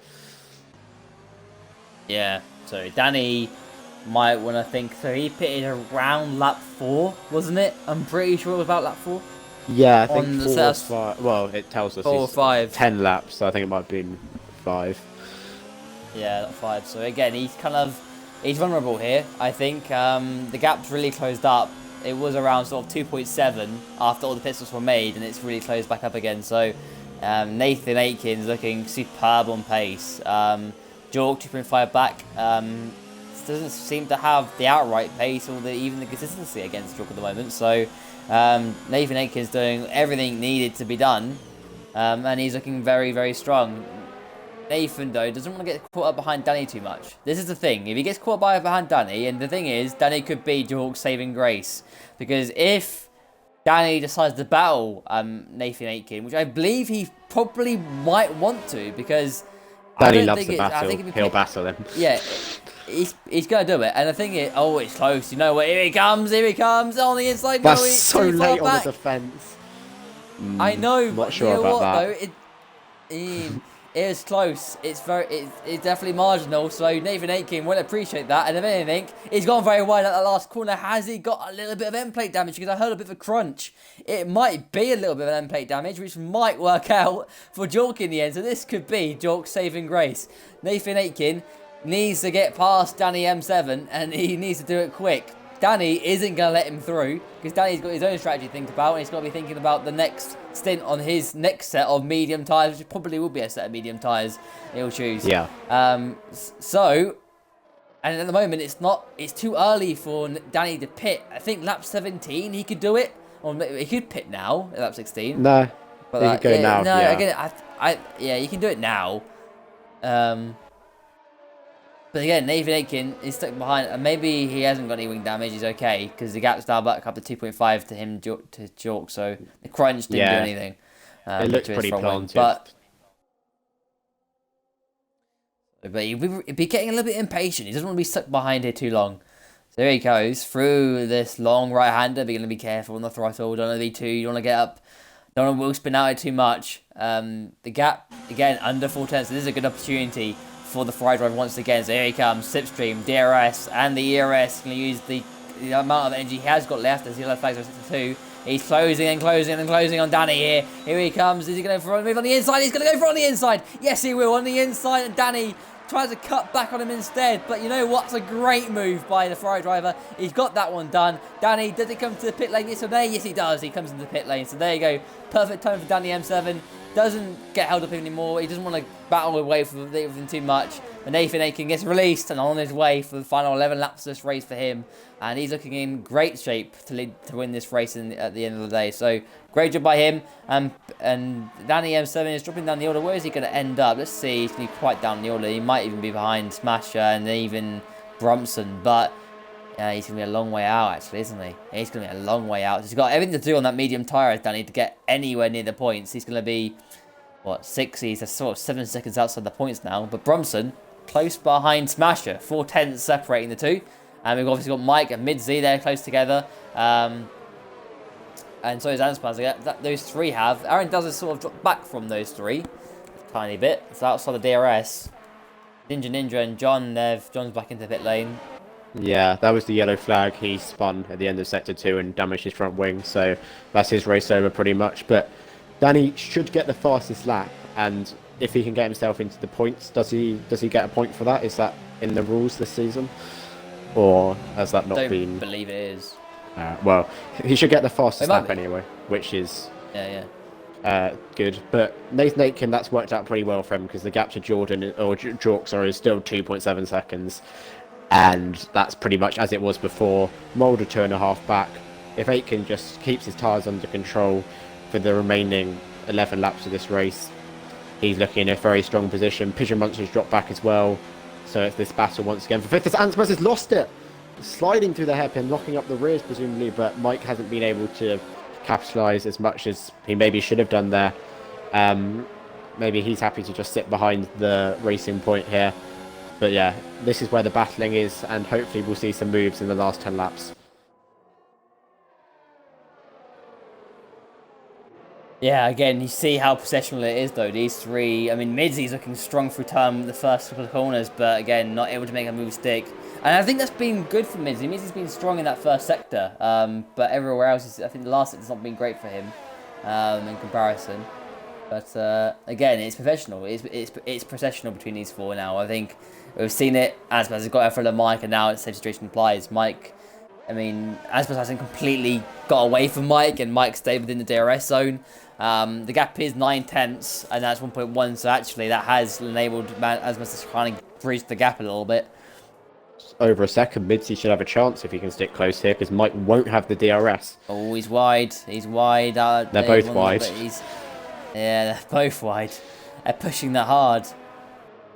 Yeah, so Danny might want to think, so he pitted around lap 4, wasn't it? I'm pretty sure it was about lap 4. Yeah, I think 4 or 5. Well, it tells us 4 or 5. 10 laps, so I think it might have been 5. Yeah, lap 5. So again, he's vulnerable here, I think. The gap's really closed up. It was around sort of 2.7 after all the pistols were made, and it's really closed back up again. So Nathan Aitken's looking superb on pace. Jork 2.5 back. Doesn't seem to have the outright pace or even the consistency against Jork at the moment. So Nathan Aitken's doing everything needed to be done, and he's looking very, very strong. Nathan, though, doesn't want to get caught up behind Danny too much. This is the thing. If he gets caught behind Danny, and the thing is, Danny could be Jork's saving grace. Because if Danny decides to battle Nathan Aitken, which I believe he probably might want to, because Danny loves the battle. He'll battle him. Yeah. He's going to do it. And the thing is, oh, it's close. You know what? Here he comes. On the inside. That's so late on the defence. I know. Not sure about that. Though, it is close. It's definitely marginal. So Nathan Aitken will appreciate that. And if anything, he's gone very wide at that last corner. Has he got a little bit of end plate damage? Because I heard a bit of a crunch. It might be a little bit of end plate damage, which might work out for Jork in the end. So this could be Jork's saving grace. Nathan Aitken needs to get past Danny M7, and he needs to do it quick. Danny isn't going to let him through, because Danny's got his own strategy to think about, and he's got to be thinking about the next stint on his next set of medium tyres, which probably will be a set of medium tyres he'll choose. Yeah. So, and at the moment, it's too early for Danny to pit. I think lap 17 he could do it Or he could pit now at lap 16. No, But he could go now. no, Yeah. again, yeah, you can do it now. But again, Nathan Aitken is stuck behind, and maybe he hasn't got any wing damage. He's okay because the gap's now back up to 2.5 to him to Jork. So the crunch didn't do anything. It looks pretty planted. But he'd be getting a little bit impatient. He doesn't want to be stuck behind here too long. So there he goes through this long right-hander. Be going to be careful on the throttle. Don't want to be too. You don't want to get up. Don't want to wheel spin out it too much. The gap again under 410. So this is a good opportunity for the Fry driver once again. So here he comes, Slipstream, DRS, and the ERS. Going to use the amount of energy he has got left as the yellow flags are 62. He's closing and closing and closing on Danny here. Here he comes. Is he going to move on the inside? He's going to go for on the inside. Yes, he will on the inside. And Danny tries to cut back on him instead. But you know what? It's a great move by the Ferrari driver. He's got that one done. Danny, does he come to the pit lane yesterday? Yes, he does. He comes into the pit lane. So there you go. Perfect time for Danny M7. Doesn't get held up anymore. He doesn't want to battle away from them too much. And Nathan Aitken gets released and on his way for the final 11 laps of this race for him. And he's looking in great shape to win this race at the end of the day. So great job by him. And Danny M7 is dropping down the order. Where is he going to end up? Let's see. He's going to be quite down the order. He might even be behind Smasher and even Brumson. But he's going to be a long way out, actually, isn't he? He's going to be a long way out. He's got everything to do on that medium tyre, Danny, to get anywhere near the points. He's going to be, what, 6? He's sort of 7 seconds outside the points now. But Brumson, close behind Smasher. 4/10 separating the two. And we've obviously got Mike and Midzi there close together. And so is Anspaz. Those three have. Aaron does sort of drop back from those three. A tiny bit. It's outside the DRS. Ninja and John, John's back into the pit lane. Yeah, that was the yellow flag. He spun at the end of sector 2 and damaged his front wing. So that's his race over pretty much. But Danny should get the fastest lap. And if he can get himself into the points, does he get a point for that? Is that in the rules this season? Or has that not been... I don't believe it is. Well, he should get the fastest lap anyway, which is good. But Nathan Aitken, that's worked out pretty well for him because the gap to Jork, is still 2.7 seconds. And that's pretty much as it was before. Mulder 2.5 back. If Aitken just keeps his tyres under control for the remaining 11 laps of this race, he's looking in a very strong position. Pigeon Muncher's dropped back as well. So it's this battle once again for fifth. As Anspaz has lost it. Sliding through the hairpin, knocking up the rears presumably, but Mike hasn't been able to capitalise as much as he maybe should have done there. Maybe he's happy to just sit behind the racing point here. But yeah, this is where the battling is, and hopefully we'll see some moves in the last 10 laps. Yeah, again, you see how possessional it is, though. These three, I mean, Midzi's looking strong through the first couple of corners, but again, not able to make a move stick. And I think that's been good for Midzi. Midzi's been strong in that first sector, but everywhere else, I think the last sector's not been great for him in comparison. But again, it's professional. It's processional between these four now. I think we've seen it. Aspas has got in front of Mike, and now the same situation applies. Mike, I mean, Aspas hasn't completely got away from Mike, and Mike stayed within the DRS zone. The gap is 9/10, and that's 1.1. So actually, that has enabled Aspas to kind of bridge the gap a little bit. Over a second, Midzi should have a chance if he can stick close here, because Mike won't have the DRS. Oh, he's wide. He's wide. They're both wide. Yeah, they're both wide. They're pushing that hard.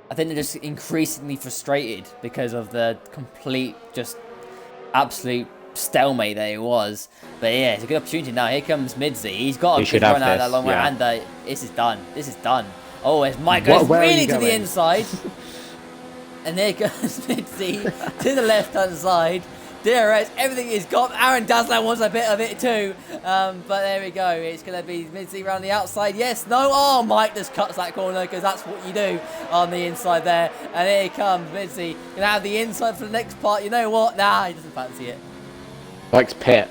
I think they're just increasingly frustrated because of the complete, just absolute stalemate that it was. But yeah, it's a good opportunity now. Here comes Midzi. He's got a good run out of that long way, and this is done. This is done. Oh, as Mike goes really to the inside. And there goes Midzi to the left-hand side. DRS, everything is gone. Aaron Dazzler wants a bit of it too. But there we go. It's going to be Midzi around the outside. Yes, no. Oh, Mike just cuts that corner because that's what you do on the inside there. And here comes Midzi. Going to have the inside for the next part. You know what? Nah, he doesn't fancy it. Mike's pit.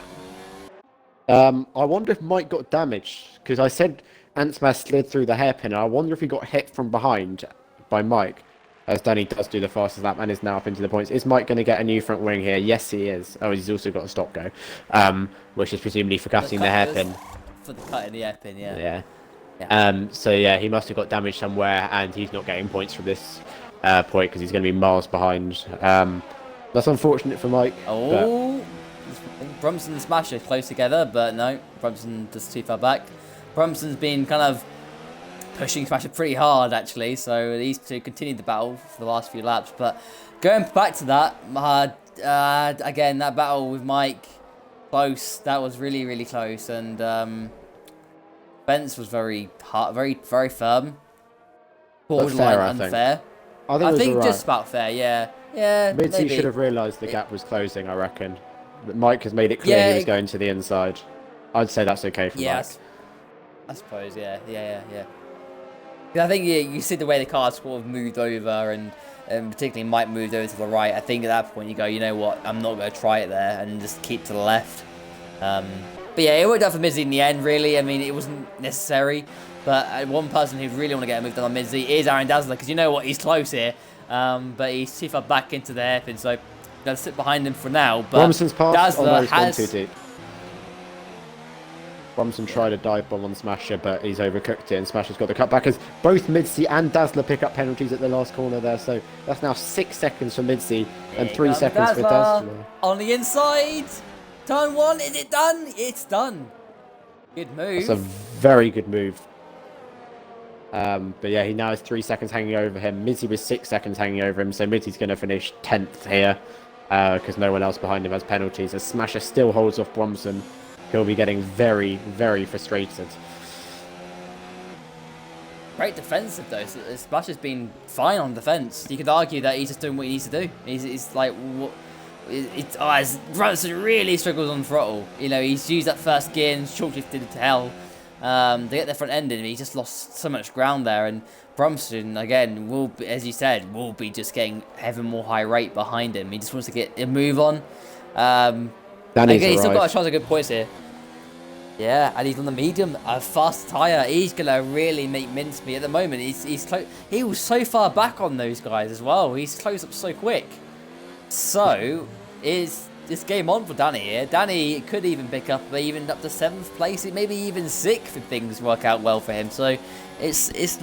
I wonder if Mike got damaged, because I said Antsmas slid through the hairpin. I wonder if he got hit from behind by Mike, as Danny does do the fastest lap and is now up into the points. Is Mike going to get a new front wing here? Yes, he is. Oh, he's also got a stop go, which is presumably for cutting the hairpin. For the cut in the hairpin, yeah. So yeah, he must have got damaged somewhere, and he's not getting points from this point because he's going to be miles behind. That's unfortunate for Mike. Oh, Brumson and Smasher close together, but no, Brumson just too far back. Brumson's been kind of pushing Smasher pretty hard, actually, so these two continued the battle for the last few laps. But going back to that, again, that battle with Mike, close. That was really, really close, and Spence was very hard, very firm. Borderline unfair. I think just about fair, yeah. Yeah, Midzi should have realised the gap was closing, I reckon. But Mike has made it clear he was going to the inside. I'd say that's okay for Mike. I suppose, yeah. I think you see the way the car sort of moved over, and particularly Mike moved over to the right. I think at that point you go, you know what, I'm not going to try it there, and just keep to the left. But yeah, it worked out for Midzi in the end, really. I mean, it wasn't necessary. But one person who'd really want to get a move done on Midzi is Aaron Dazzler, because you know what, he's close here. But he's too far back into the hairpin, so going to sit behind him for now. But Bromson's pass, Dazzler he's gone too deep. Bromson tried a dive bomb on Smasher, but he's overcooked it, and Smasher's got the cutback as both Midzi and Dazzler pick up penalties at the last corner there. So that's now 6 seconds for Midzi and 3 seconds for Dazzler. On the inside, turn 1, is it done? It's done. Good move. That's a very good move. But yeah, he now has 3 seconds hanging over him. Midzi was 6 seconds hanging over him, so Midzi's going to finish 10th here because no one else behind him has penalties. As Smasher still holds off Bromson, he'll be getting very, very frustrated. Great defensive though. Smasher's been fine on defense. You could argue that he's just doing what he needs to do. He's like, what? As Bromson really struggles on throttle. You know, he's used that first gear and short shifted to hell. To get their front end in, he just lost so much ground there, and Bromson again will be, as you said, will be just getting ever more high rate behind him. He just wants to get a move on. Again, he's still got a chance of good points here. Yeah, and he's on the medium, a fast tyre. He's gonna really make mincemeat at the moment. He's close. He was so far back on those guys as well. He's closed up so quick. So is this game on for Danny here. Danny could even pick up even up to 7th place, maybe even 6th if things work out well for him. So it's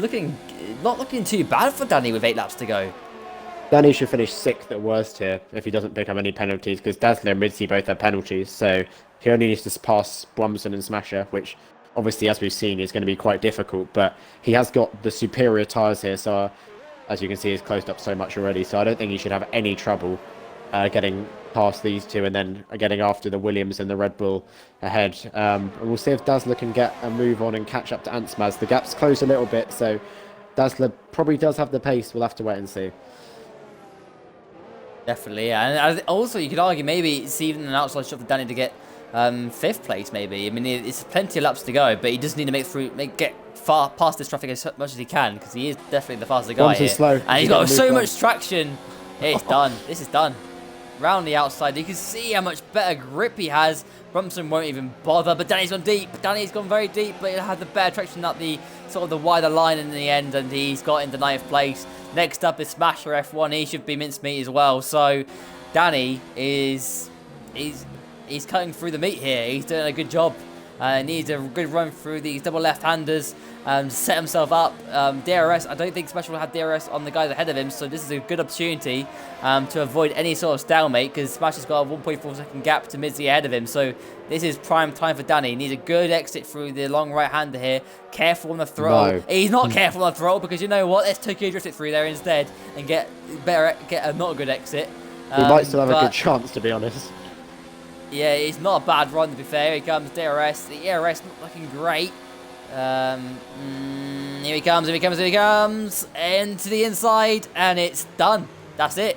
not looking too bad for Danny with 8 laps to go. Danny should finish 6th at worst here if he doesn't pick up any penalties, because Dazzler and Midzi both have penalties. So he only needs to pass Bromson and Smasher, which obviously, as we've seen, is going to be quite difficult. But he has got the superior tyres here, so as you can see, he's closed up so much already. So I don't think he should have any trouble getting past these two and then getting after the Williams and the Red Bull ahead. And we'll see if Dazzler can get a move on and catch up to Ansmaz. The gap's closed a little bit, so Dazzler probably does have the pace. We'll have to wait and see. Definitely, yeah. And also, you could argue maybe it's even an outside shot for Danny to get 5th place, maybe. I mean, it's plenty of laps to go, but he does need to get far past this traffic as much as he can, because he is definitely the fastest guy here. Slow. And he's got so much traction. It's done. This is done. Round the outside, you can see how much better grip he has. Bromson won't even bother, but Danny's gone deep. Danny's gone very deep, but he'll have the better traction at the sort of the wider line in the end, and he's got into 9th place. Next up is Smasher F1. He should be mincemeat as well. So Danny is he's cutting through the meat here. He's doing a good job. Needs a good run through these double left-handers. Set himself up. DRS, I don't think Smasher will have DRS on the guys ahead of him, so this is a good opportunity to avoid any sort of stalemate, because Smasher's got a 1.4 second gap to Midzi ahead of him, so this is prime time for Danny. He needs a good exit through the long right-hander here. Careful on the throttle. No. He's not careful on the throttle, because you know what? Let's Tokyo drift it through there instead and get a not a good exit. He might still have a good chance, to be honest. Yeah, it's not a bad run, to be fair. Here he comes, DRS. The ERS not looking great. Here he comes, and to the inside, and it's done. That's it.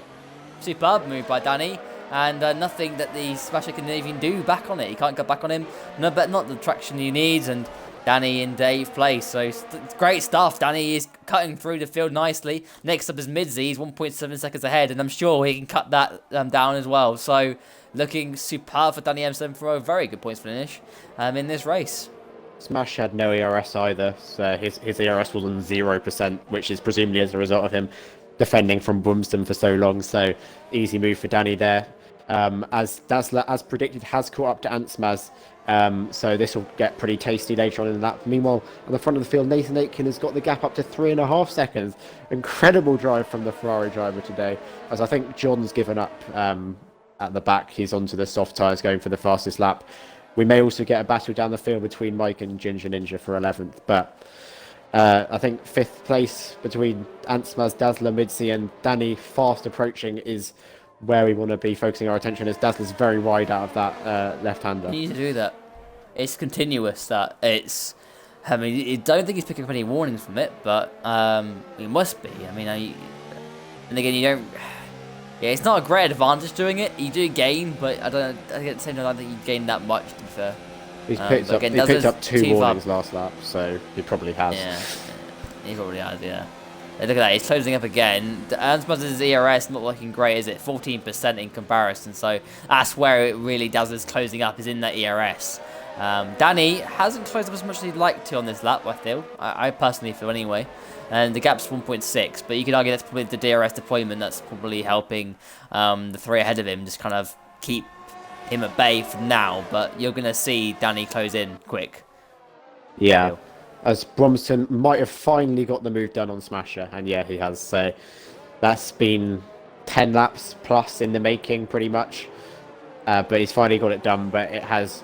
Superb move by Danny, and nothing that the Smasher can even do back on it. He can't get back on him, no, but not the traction he needs, and Danny in 8th place, so it's great stuff. Danny is cutting through the field nicely. Next up is Midzi, he's 1.7 seconds ahead, and I'm sure he can cut that down as well. So looking superb for Danny M7 for a very good points finish in this race. Smash had no ERS either, so his ERS was on 0%, which is presumably as a result of him defending from Bromson for so long, so easy move for Danny there. As Dazzler, as predicted, has caught up to Ansmaz, so this will get pretty tasty later on in the lap. Meanwhile, on the front of the field, Nathan Aitken has got the gap up to 3.5 seconds. Incredible drive from the Ferrari driver today, as I think John's given up at the back. He's onto the soft tyres going for the fastest lap. We may also get a battle down the field between Mike and Ginger Ninja for 11th, but I think 5th place between Ansmaz, Dazzler, Midzi and Danny fast approaching is where we want to be focusing our attention, as Dazzler's very wide out of that left-hander. You need to do that. It's continuous. That it's. I mean, I don't think he's picking up any warnings from it, but he must be. I mean, and again, you don't. Yeah, it's not a great advantage doing it. You do gain, but I don't. At the same time, I don't think you gain that much. To be fair, He's picked up 2 warnings last lap, so he probably has. Yeah, he probably has. Yeah. Look at that, he's closing up again. Ansmaz's ERS not looking great, is it? 14% in comparison, so that's where it really does is closing up, is in that ERS. Danny hasn't closed up as much as he'd like to on this lap, I feel. I personally feel anyway. And the gap's 1.6, but you could argue that's probably the DRS deployment that's probably helping the 3 ahead of him just kind of keep him at bay for now, but you're going to see Danny close in quick. Yeah. As Bromston might have finally got the move done on Smasher, and yeah, he has. So that's been 10 laps plus in the making, pretty much. But he's finally got it done, but it has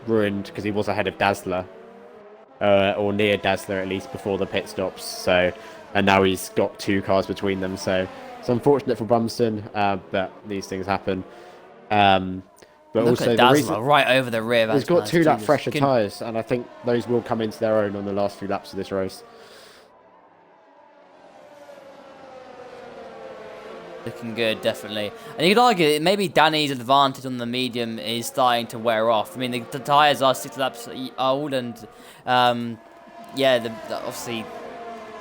ruined, because he was ahead of Dazzler, or near Dazzler at least, before the pit stops. So, and now he's got 2 cars between them. So it's unfortunate for Bromston, but these things happen. But look also at Dazzler right over the rear. He's got 2 lap fresher tyres, and I think those will come into their own on the last few laps of this race. Looking good, definitely. And you could argue that maybe Danny's advantage on the medium is starting to wear off. I mean, the tyres are 6 laps old, and yeah, obviously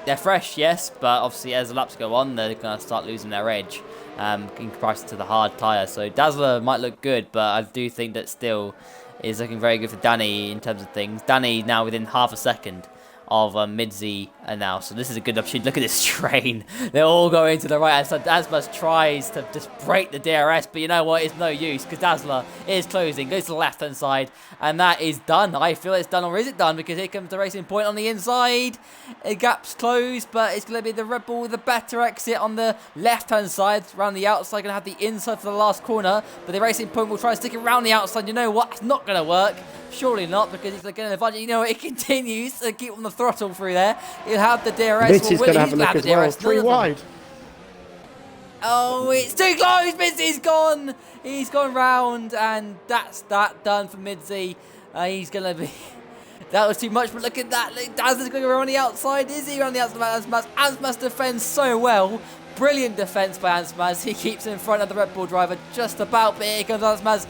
they're fresh, yes, but obviously as the laps go on, they're going to start losing their edge. In comparison to the hard tyre. So Dazzler might look good, but I do think that still is looking very good for Danny in terms of things. Danny now within half a second of Midzi now, so this is a good opportunity. Look at this train. They're all going to the right hand side. Asmas tries to just break the DRS, but you know what? It's no use, because Dazzler is closing, goes to the left hand side, and that is done. I feel it's done, or is it done? Because here comes the Racing Point on the inside. The gap's closed, but it's going to be the Red Bull with the better exit on the left hand side. Around the outside, going to have the inside for the last corner, but the Racing Point will try and stick it around the outside. You know what? It's not going to work. Surely not, because he's going to advantage. You know what? It continues to keep on the throttle through there. He'll have the DRS. Mitzi's going to have a look as well. 3 wide. Oh, it's too close. Mitzi's gone. He's gone round, and that's that done for Midzi. He's going to be... That was too much, but look at that. Dazzler's going to go around the outside. Is he around the outside? Ansmas defends so well. Brilliant defense by Ansmas. He keeps in front of the Red Bull driver just about, but here comes Ansmas.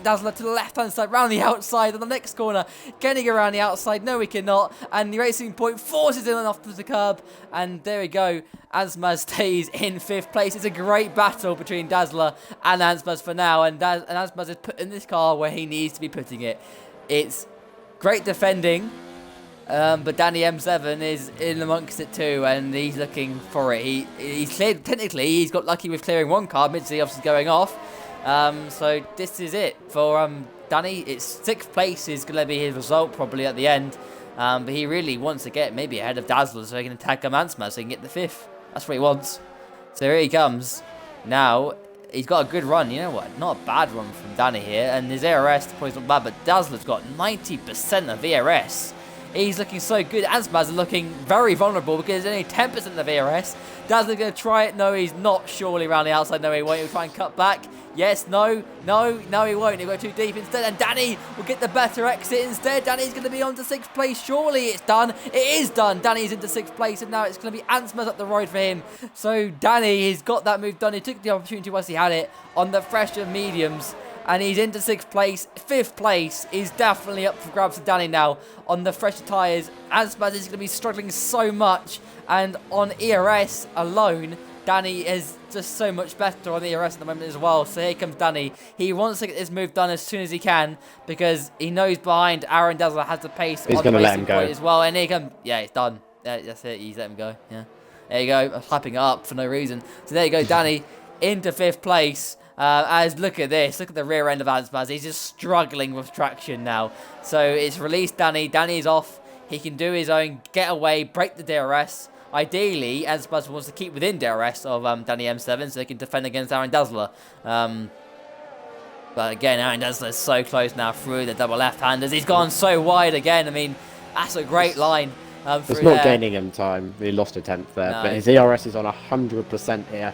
Dazzler to the left-hand side, round the outside on the next corner. Getting around the outside, no we cannot. And the Racing Point forces him off to the curb. And there we go. Ansmas stays in 5th place. It's a great battle between Dazzler and Ansmas for now. And Ansmas is putting this car where he needs to be putting it. It's great defending. But Danny M7 is in amongst it too, and he's looking for it. He's cleared, technically, he's got lucky with clearing one car. Midzi obviously going off. So this is it for Danny. It's 6th place is going to be his result probably at the end. But he really wants to get maybe ahead of Dazzler so he can attack Ansmas so he can get the 5th. That's what he wants. So here he comes. Now, he's got a good run. You know what? Not a bad run from Danny here. And his ERS probably not bad, but Dazzler's got 90% of ERS. He's looking so good. Ansmas is looking very vulnerable because there's only 10% of ERS. Dazzler's going to try it. No, he's not. Surely around the outside. No, he won't. He'll try and cut back. Yes, no, he won't. He'll go too deep instead. And Danny will get the better exit instead. Danny's going to be on to 6th place. Surely it's done. It is done. Danny's into 6th place. And now it's going to be Ansmas up the road for him. So Danny has got that move done. He took the opportunity once he had it on the fresher mediums. And he's into 6th place. 5th place is definitely up for grabs for Danny now on the fresher tyres. Ansmas is going to be struggling so much. And on ERS alone, Danny is just so much better on ERS at the moment as well. So here comes Danny. He wants to get this move done as soon as he can because he knows behind Aaron Dazzler has the pace. He's going to let him go as well. And here comes, yeah, it's done. That's it. He's let him go. Yeah, there you go. I'm clapping it up for no reason. So there you go, Danny into 5th place. As look at this, look at the rear end of Ansmas. He's just struggling with traction now. So it's released Danny. Danny's off. He can do his own, get away, break the DRS. Ideally, Ansmas wants to keep within DRS of Danny M7 so he can defend against Aaron Dazzler. But again, Aaron Dazzler's so close now through the double left-handers. He's gone so wide again. I mean, that's a great line through It's not there. gaining him time. He lost a tenth there, No. but his ERS is on 100% here.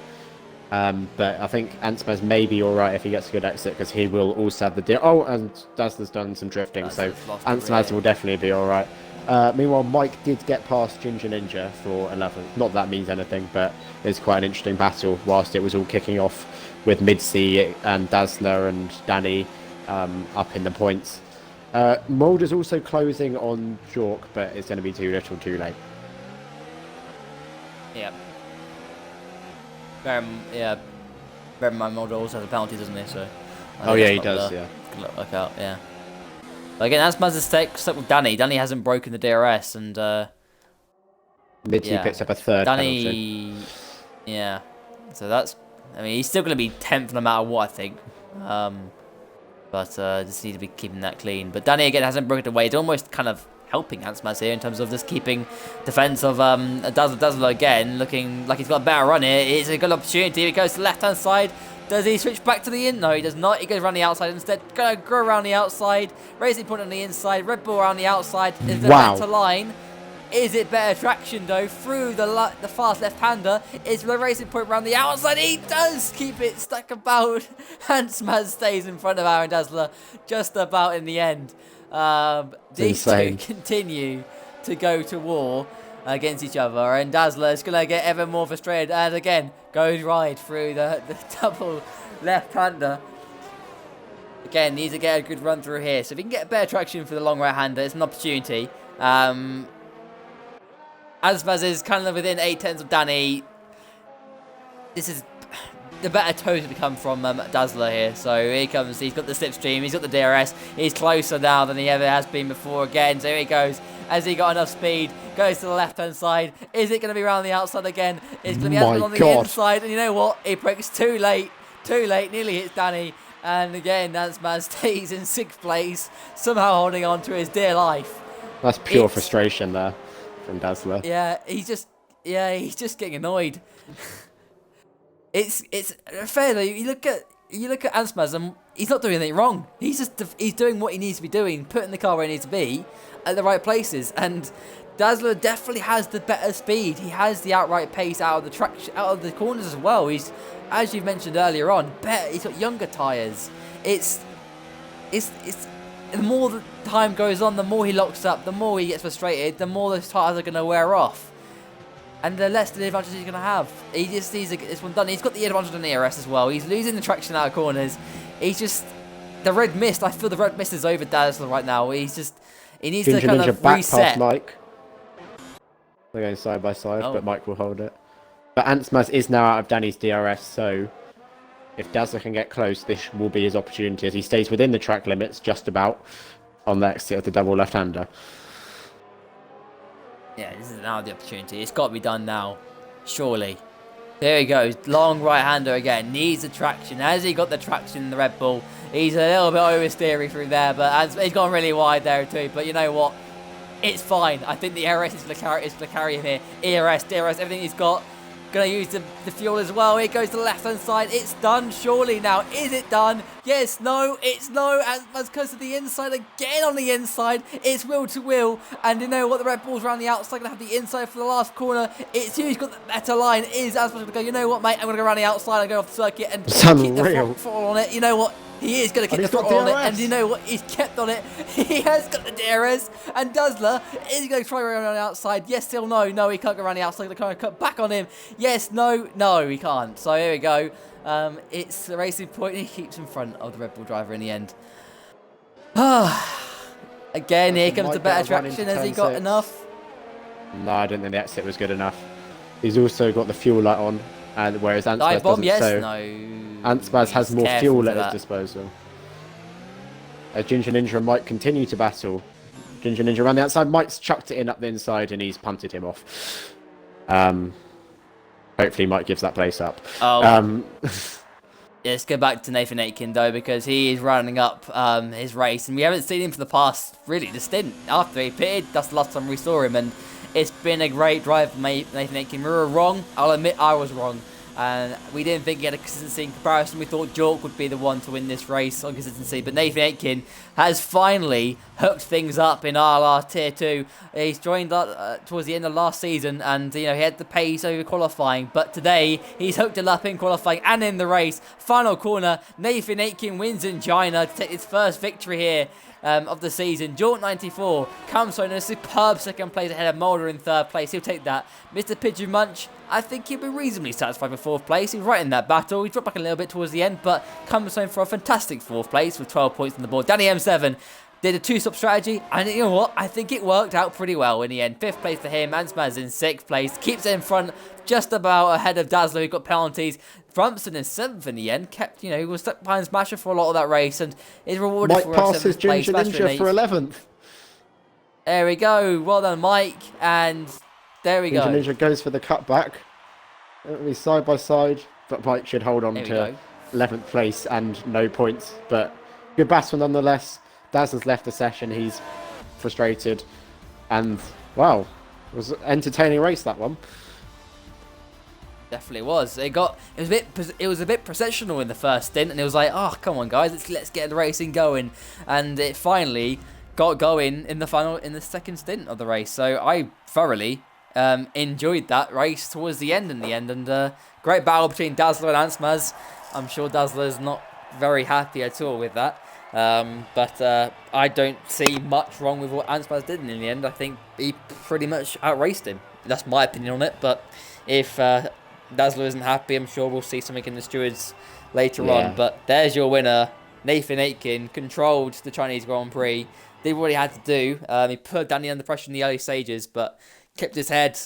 But I think Ansmaz may be all right if he gets a good exit because he will also have the and Dazzler's done some drifting, so Ansmaz will definitely be all right. Meanwhile, Mike did get past Ginger Ninja for 11th. Not that means anything, but it's quite an interesting battle whilst it was all kicking off with Midseat and Dazzler and Danny up in the points. Mulder's also closing on Jork, but it's going to be too little too late. Yeah. Bear in mind, Mulder also has a penalty, doesn't he? So. Oh yeah, he does. Yeah. Good work out. Yeah. But again, that's Maz's stuck with Danny. Danny hasn't broken the DRS, and Midseat picks up a third Danny, penalty. Yeah. So that's. I mean, he's still going to be 10th no matter what, I think. But just need to be keeping that clean. But Danny again hasn't broken away. He's almost kind of helping Ansmaz here in terms of just keeping defense of Dazzler again, looking like he's got a better run here. It's a good opportunity. He goes to the left-hand side. Does he switch back to the in? No, he does not. He goes around the outside instead. Gonna go around the outside. Racing Point on the inside. Red Bull around the outside. Is the better line? Is it better traction though through the fast left-hander? Is the Racing Point around the outside? He does keep it stuck about. Ansmaz stays in front of Aaron Dazzler just about in the end. These two continue to go to war against each other, and Dazzler is going to get ever more frustrated, and again goes right through the double left-hander. Again, needs to get a good run through here, so if he can get better traction for the long right-hander, it's an opportunity. Ansmaz is kind of within 8/10 of Danny. This is the better toes to come from Dazzler here. So here he comes. He's got the slipstream. He's got the DRS. He's closer now than he ever has been before again. So here he goes. Has he got enough speed? Goes to the left-hand side. Is it going to be around the outside again? It's going to be on the inside. And you know what? He breaks too late. Too late. Nearly hits Danny. And again, Ansmaz stays in 6th place. Somehow holding on to his dear life. That's pure frustration there from Dazzler. Yeah, he's just getting annoyed. It's fair though. You look at Ansmaz and he's not doing anything wrong. He's doing what he needs to be doing, putting the car where it needs to be at the right places. And Dazzler definitely has the better speed. He has the outright pace out of the traction, out of the corners as well. He's, as you mentioned earlier on, better. He's got younger tyres. It's the more the time goes on, the more he locks up, the more he gets frustrated, the more those tyres are going to wear off. And the less the advantage he's going to have. He just needs to get this one done. He's got the advantage on the ERS as well. He's losing the traction out of corners. He's just... The red mist, I feel the red mist is over Dazzler right now. He needs to kind of back reset. Past Mike. They're going side by side, but Mike will hold it. But Ansmaz is now out of Danny's DRS, so if Dazzler can get close, this will be his opportunity as he stays within the track limits, just about, on the exit of the double left-hander. Yeah, this is now the opportunity. It's got to be done now. Surely. There he goes. Long right-hander again. Needs the traction. Has he got the traction in the Red Bull? He's a little bit oversteery through there, but he's gone really wide there too. But you know what? It's fine. I think the ERS is going to carry him here. ERS, DRS, everything he's got. Going to use the fuel as well. Here goes to the left-hand side. It's done, surely now. Is it done? Yes, no, it's no. As close to the inside, again on the inside. It's wheel to wheel. And you know what? The Red Bull's around the outside. Going to have the inside for the last corner. It's who's got the better line. Is Aspas going to go, you know what, mate? I'm going to go around the outside and go off the circuit and keep the throttle on it. You know what? He is going to keep the throttle on it, and you know what? He's kept on it. He has got the DRS, and Dazzler is going to try around the outside. Yes, still no. No, he can't go around the outside. They're going to cut back on him. Yes, no, no, he can't. So here we go. It's the Racing Point. He keeps in front of the Red Bull driver in the end. Again, here comes the better traction. Has he got enough? No, I don't think the exit was good enough. He's also got the fuel light on, and whereas Ansbaz doesn't. Yes, so no. Ansbaz has more fuel at his disposal. Ginger Ninja and Mike continue to battle. Ginger Ninja around the outside. Mike's chucked it in up the inside and he's punted him off. Hopefully Mike gives that place up. Let's go back to Nathan Aitken though, because he is running up his race, and we haven't seen him for the past, really, the stint after he pitted. That's the last time we saw him, and it's been a great drive for Nathan Aitken. We were wrong. I'll admit I was wrong. and we didn't think he had a consistency in comparison. We thought Jork would be the one to win this race on consistency, but Nathan Aitken has finally hooked things up in ILR Tier 2. He's joined up towards the end of last season, and he had the pace over qualifying, but today he's hooked it up in qualifying and in the race. Final corner, Nathan Aitken wins in China to take his first victory here of the season. Jork 94 comes in a superb second place ahead of Mulder in third place. He'll take that. Mr. Pigeon Munch, I think he'll be reasonably satisfied with fourth place. He's right in that battle. He dropped back a little bit towards the end, but comes home for a fantastic fourth place with 12 points on the board. Danny M7 did a two-stop strategy, and you know what? I think it worked out pretty well in the end. Fifth place for him. Ansmaz in sixth place. Keeps it in front, just about ahead of Dazzler, who got penalties. Brumpson in seventh in the end. Kept, he was stuck behind Smasher for a lot of that race, and is rewarded Mike for passes seventh place. Ginger Ninja for 11th. There we go. Well done, Mike. And there we go. Ginger Ninja goes for the cutback. It'll be side by side, but Mike should hold on to 11th place and no points. But good battle nonetheless. Dazzler's left the session. He's frustrated, and wow, it was an entertaining race, that one. Definitely was. It was a bit processional in the first stint, and it was like, oh come on guys, let's get the racing going, and it finally got going in the second stint of the race. So I thoroughly enjoyed that race towards the end. And great battle between Dazzler and Ansmaz. I'm sure Dazzler's not very happy at all with that. But I don't see much wrong with what Ansmaz did in the end. I think he pretty much outraced him. That's my opinion on it. But if Dazzler isn't happy, I'm sure we'll see something in the stewards later on. But there's your winner. Nathan Aitken controlled the Chinese Grand Prix. Did what he had to do. He put Danny under pressure in the early stages, but kept his head,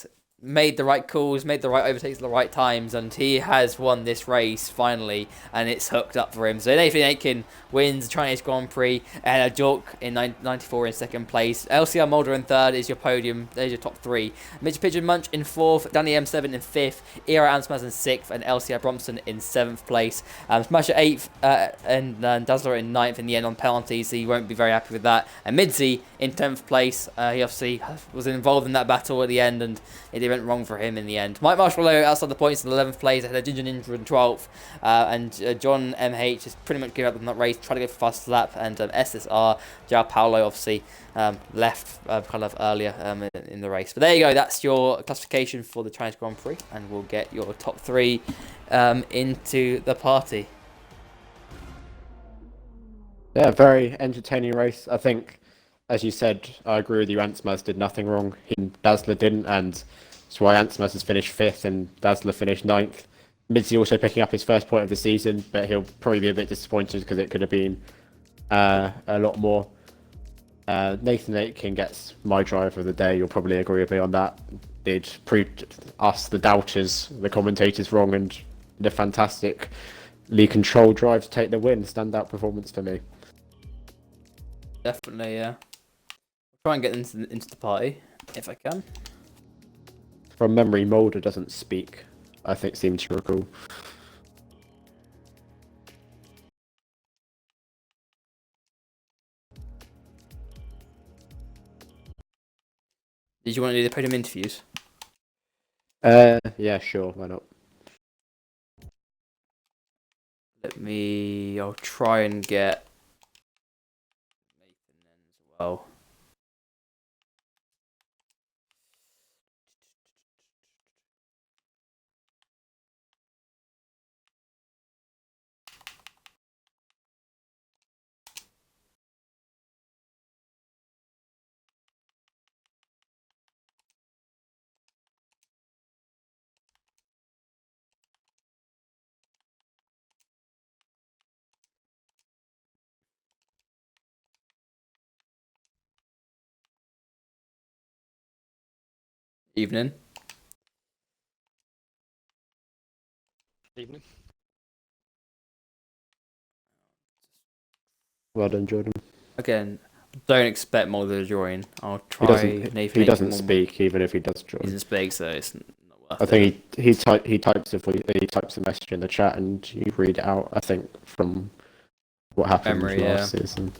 made the right calls, made the right overtakes at the right times, and he has won this race finally, and it's hooked up for him. So Nathan Aitken wins the Chinese Grand Prix, and Jork in 94 in second place. LCR Mulder in third is your podium. There's your top three. Mitch Pigeon Munch in fourth, Danny M7 in fifth, Era Ansmaz in sixth, and LCR Brompson in seventh place. Smasher eighth, and Dazzler in ninth in the end on penalties, so he won't be very happy with that. And Midzi in 10th place. He obviously was involved in that battle at the end, and it went wrong for him in the end. Mike Marshall outside the points in 11th place ahead of Ginger Ninja in 12th, and John MH has pretty much given up on that race, trying to go for fast lap, and SSR João Paulo obviously left kind of earlier in the race. But there you go, that's your classification for the Chinese Grand Prix, and we'll get your top three into the party. Yeah, very entertaining race. I think, as you said, I agree with you. Ansmaz did nothing wrong. Dazzler didn't, and that's why Ansmaz has finished fifth and Dazzler finished ninth. Midzi also picking up his first point of the season, but he'll probably be a bit disappointed because it could have been a lot more. Nathan Aitken gets my driver of the day. You'll probably agree with me on that. Did prove us, the doubters, the commentators wrong, and did a fantastically controlled drive to take the win. Standout performance for me. Definitely, yeah. I'll try and get into the party if I can. From memory, Mulder doesn't speak, I think, seems to recall. Did you want to do the podium interviews? Yeah, sure, why not? I'll try and get Nathan then as well. Evening. Evening. Well done, Jordan. Again, don't expect Mulder to join. I'll try Nathan. He doesn't speak, even if he does join. He doesn't speak, so it's not worth I think he types a message in the chat and you read it out. I think from what happened last season.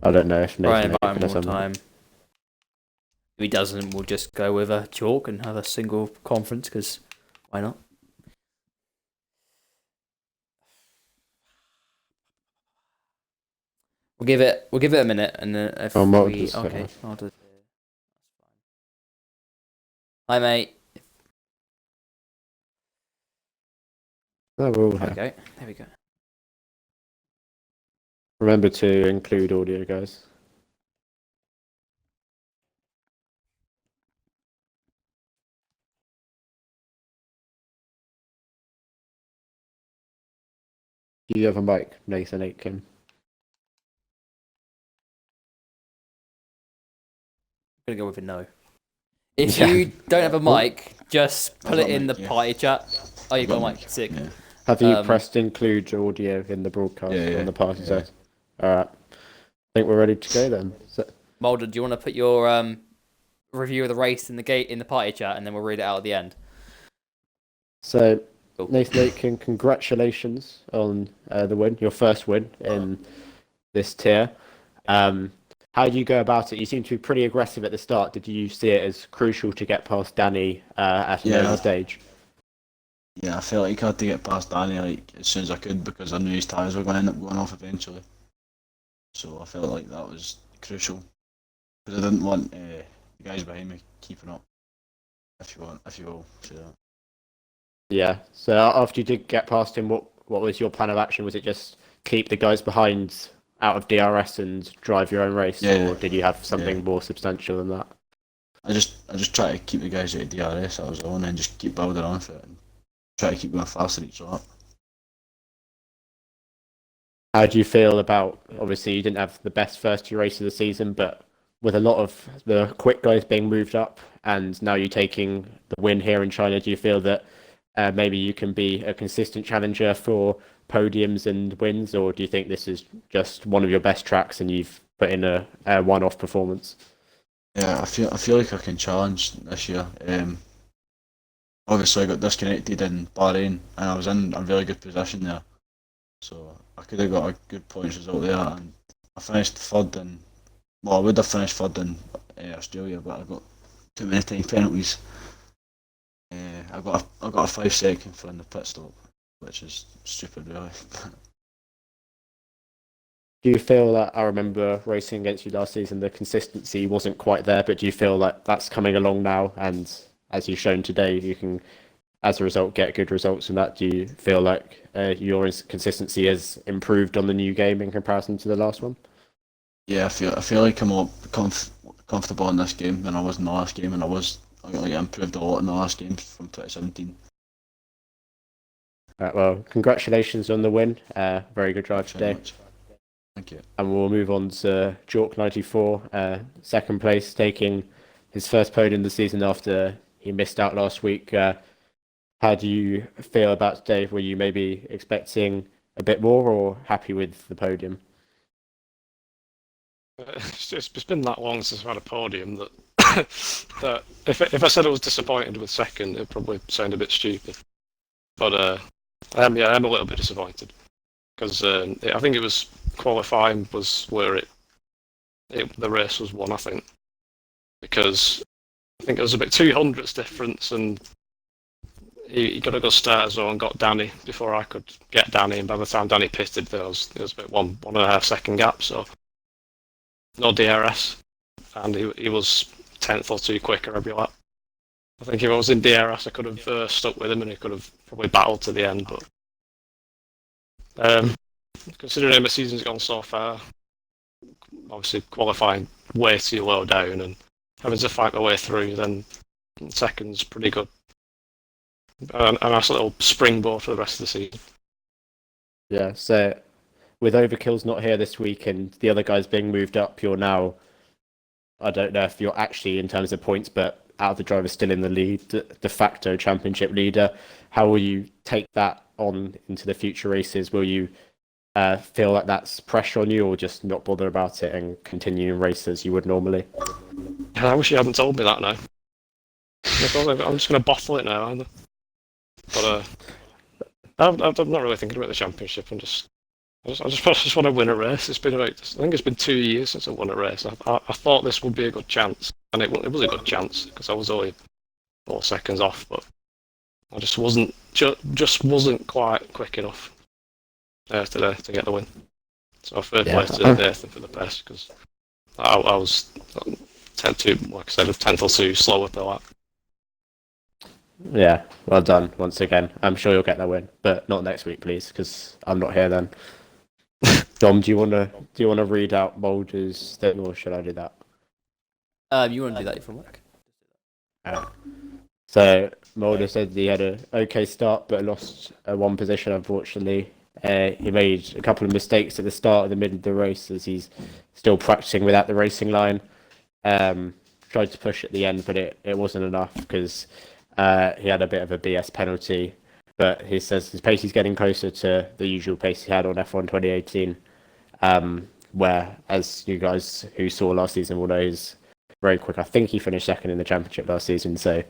I don't know if Nathan Brian more time. If he doesn't, we'll just go with a chalk and have a single conference, because why not? We'll give it a minute, and then if I'll we just okay, I'll do. Hi, mate. no, we're all There we here. go. There we go. Remember to include audio, guys. Do you have a mic, Nathan Aitken? I'm gonna go with a no. If Yeah. you don't have a mic, just I've put it got a in the mic, yeah. party chat. Oh, you I've got a got a mic. mic, Sick. yeah. Have you Um, pressed include audio in the broadcast Yeah, on the party yeah. set? All right. I think we're ready to go then. So, Mulder, do you want to put your review of the race in the party chat, and then we'll read it out at the end? so Cool. Nathan Aitken, congratulations on the win, your first win in this tier. How do you go about it? You seem to be pretty aggressive at the start. Did you see it as crucial to get past Danny at an Yeah. early stage? Yeah, I felt like I had to get past Danny as soon as I could because I knew his tyres were going to end up going off eventually. So I felt like that was crucial because I didn't want the guys behind me keeping up. If you will, say that. Yeah. So after you did get past him, what was your plan of action? Was it just keep the guys behind out of DRS and drive your own race, Yeah, or did you have something yeah. more substantial than that? I just try to keep the guys out of DRS. That was all, and then just keep building on for it and try to keep going faster each lap. How do you feel about, obviously you didn't have the best first two races of the season, but with a lot of the quick guys being moved up and now you taking the win here in China, do you feel that maybe you can be a consistent challenger for podiums and wins, or do you think this is just one of your best tracks and you've put in a one-off performance? Yeah, I feel like I can challenge this year. Obviously I got disconnected in Bahrain and I was in a really good position there. So I could have got a good points result there, and I finished third in. Well, I would have finished third in Australia, but I got too many time penalties. I got a 5 second for in the pit stop, which is stupid, really. Do you feel that, I remember racing against you last season, the consistency wasn't quite there, but do you feel like that's coming along now? And as you've shown today, you can, as a result, get good results from that. Do you feel like your consistency has improved on the new game in comparison to the last one? Yeah, I feel like I'm more comfortable in this game than I was in the last game, and I improved a lot in the last game from 2017. Well, congratulations on the win. Very good drive Thanks very today. much. Thank you. And we'll move on to Jork 94, second place, taking his first podium this season after he missed out last week. How do you feel about today? Were you maybe expecting a bit more or happy with the podium? It's been that long since I've had a podium that that if I said I was disappointed with second, it'd probably sound a bit stupid. But I'm a little bit disappointed because I think it was qualifying was where the race was won. I think because I think it was about 200ths difference, and he got a good start as well and got Danny before I could get Danny. And by the time Danny pitted, there was about 1.5 second gap. So no DRS, and he was 10th or 2 quicker every lap. I think if I was in DRS, I could have stuck with him and he could have probably battled to the end. But considering my season's gone so far, obviously qualifying way too low down and having to fight my way through, then second's pretty good. And a nice little springboard for the rest of the season. Yeah, so with Overkill's not here this week and the other guys being moved up, you're now, I don't know if you're actually in terms of points, but out of the drivers still in the lead, de facto championship leader. How will you take that on into the future races? Will you feel like that's pressure on you, or just not bother about it and continue in races as you would normally? I wish you hadn't told me that now. I'm just going to bottle it now. But I'm not really thinking about the championship. I just want to win a race. It's been I think it's been 2 years since I won a race. I thought this would be a good chance, and it was a good chance because I was only 4 seconds off, but I just wasn't quite quick enough today to get the win. So fair Yeah. play to Nathan for the best, because I was 10 till 2 slow at the lap. Yeah, well done once again. I'm sure you'll get that win, but not next week, please, because I'm not here then. Dom, do you wanna read out Mulder's thing, or should I do that? You want to do that from work? So Mulder said he had an okay start, but lost one position, unfortunately. He made a couple of mistakes at the start of the middle of the race, as he's still practicing without the racing line. Tried to push at the end, but it wasn't enough, because he had a bit of a BS penalty. But he says his pace is getting closer to the usual pace he had on F1 2018, where, as you guys who saw last season will know, he's very quick. I think he finished second in the championship last season, so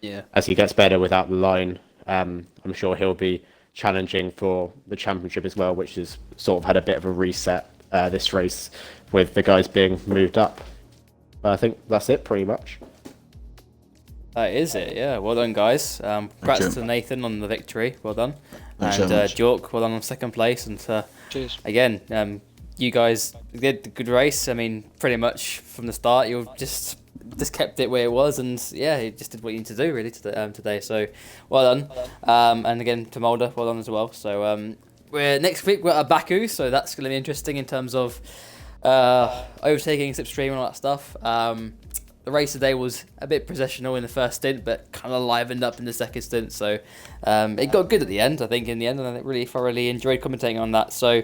Yeah. as he gets better without the line, I'm sure he'll be challenging for the championship as well, which has sort of had a bit of a reset this race with the guys being moved up. I think that's it pretty much. That is it, yeah. Well done, guys. Congrats you. to Nathan on the victory. Well done. Thanks And so much. Jork, well done on second place. And Cheers. again, you guys did a good race. I mean, pretty much from the start, you just kept it where it was, and yeah, you just did what you need to do really today. So, well done. And again to Mulder, well done as well. So, next week we're at Baku, so that's going to be interesting in terms of overtaking, slipstream, and all that stuff. The race today was a bit processional in the first stint, but kind of livened up in the second stint. So it got good at the end, I think, in the end, and I really thoroughly enjoyed commentating on that. So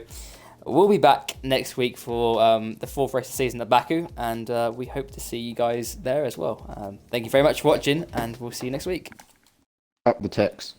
we'll be back next week for the fourth race of the season at Baku, and we hope to see you guys there as well. Thank you very much for watching, and we'll see you next week. Up the text.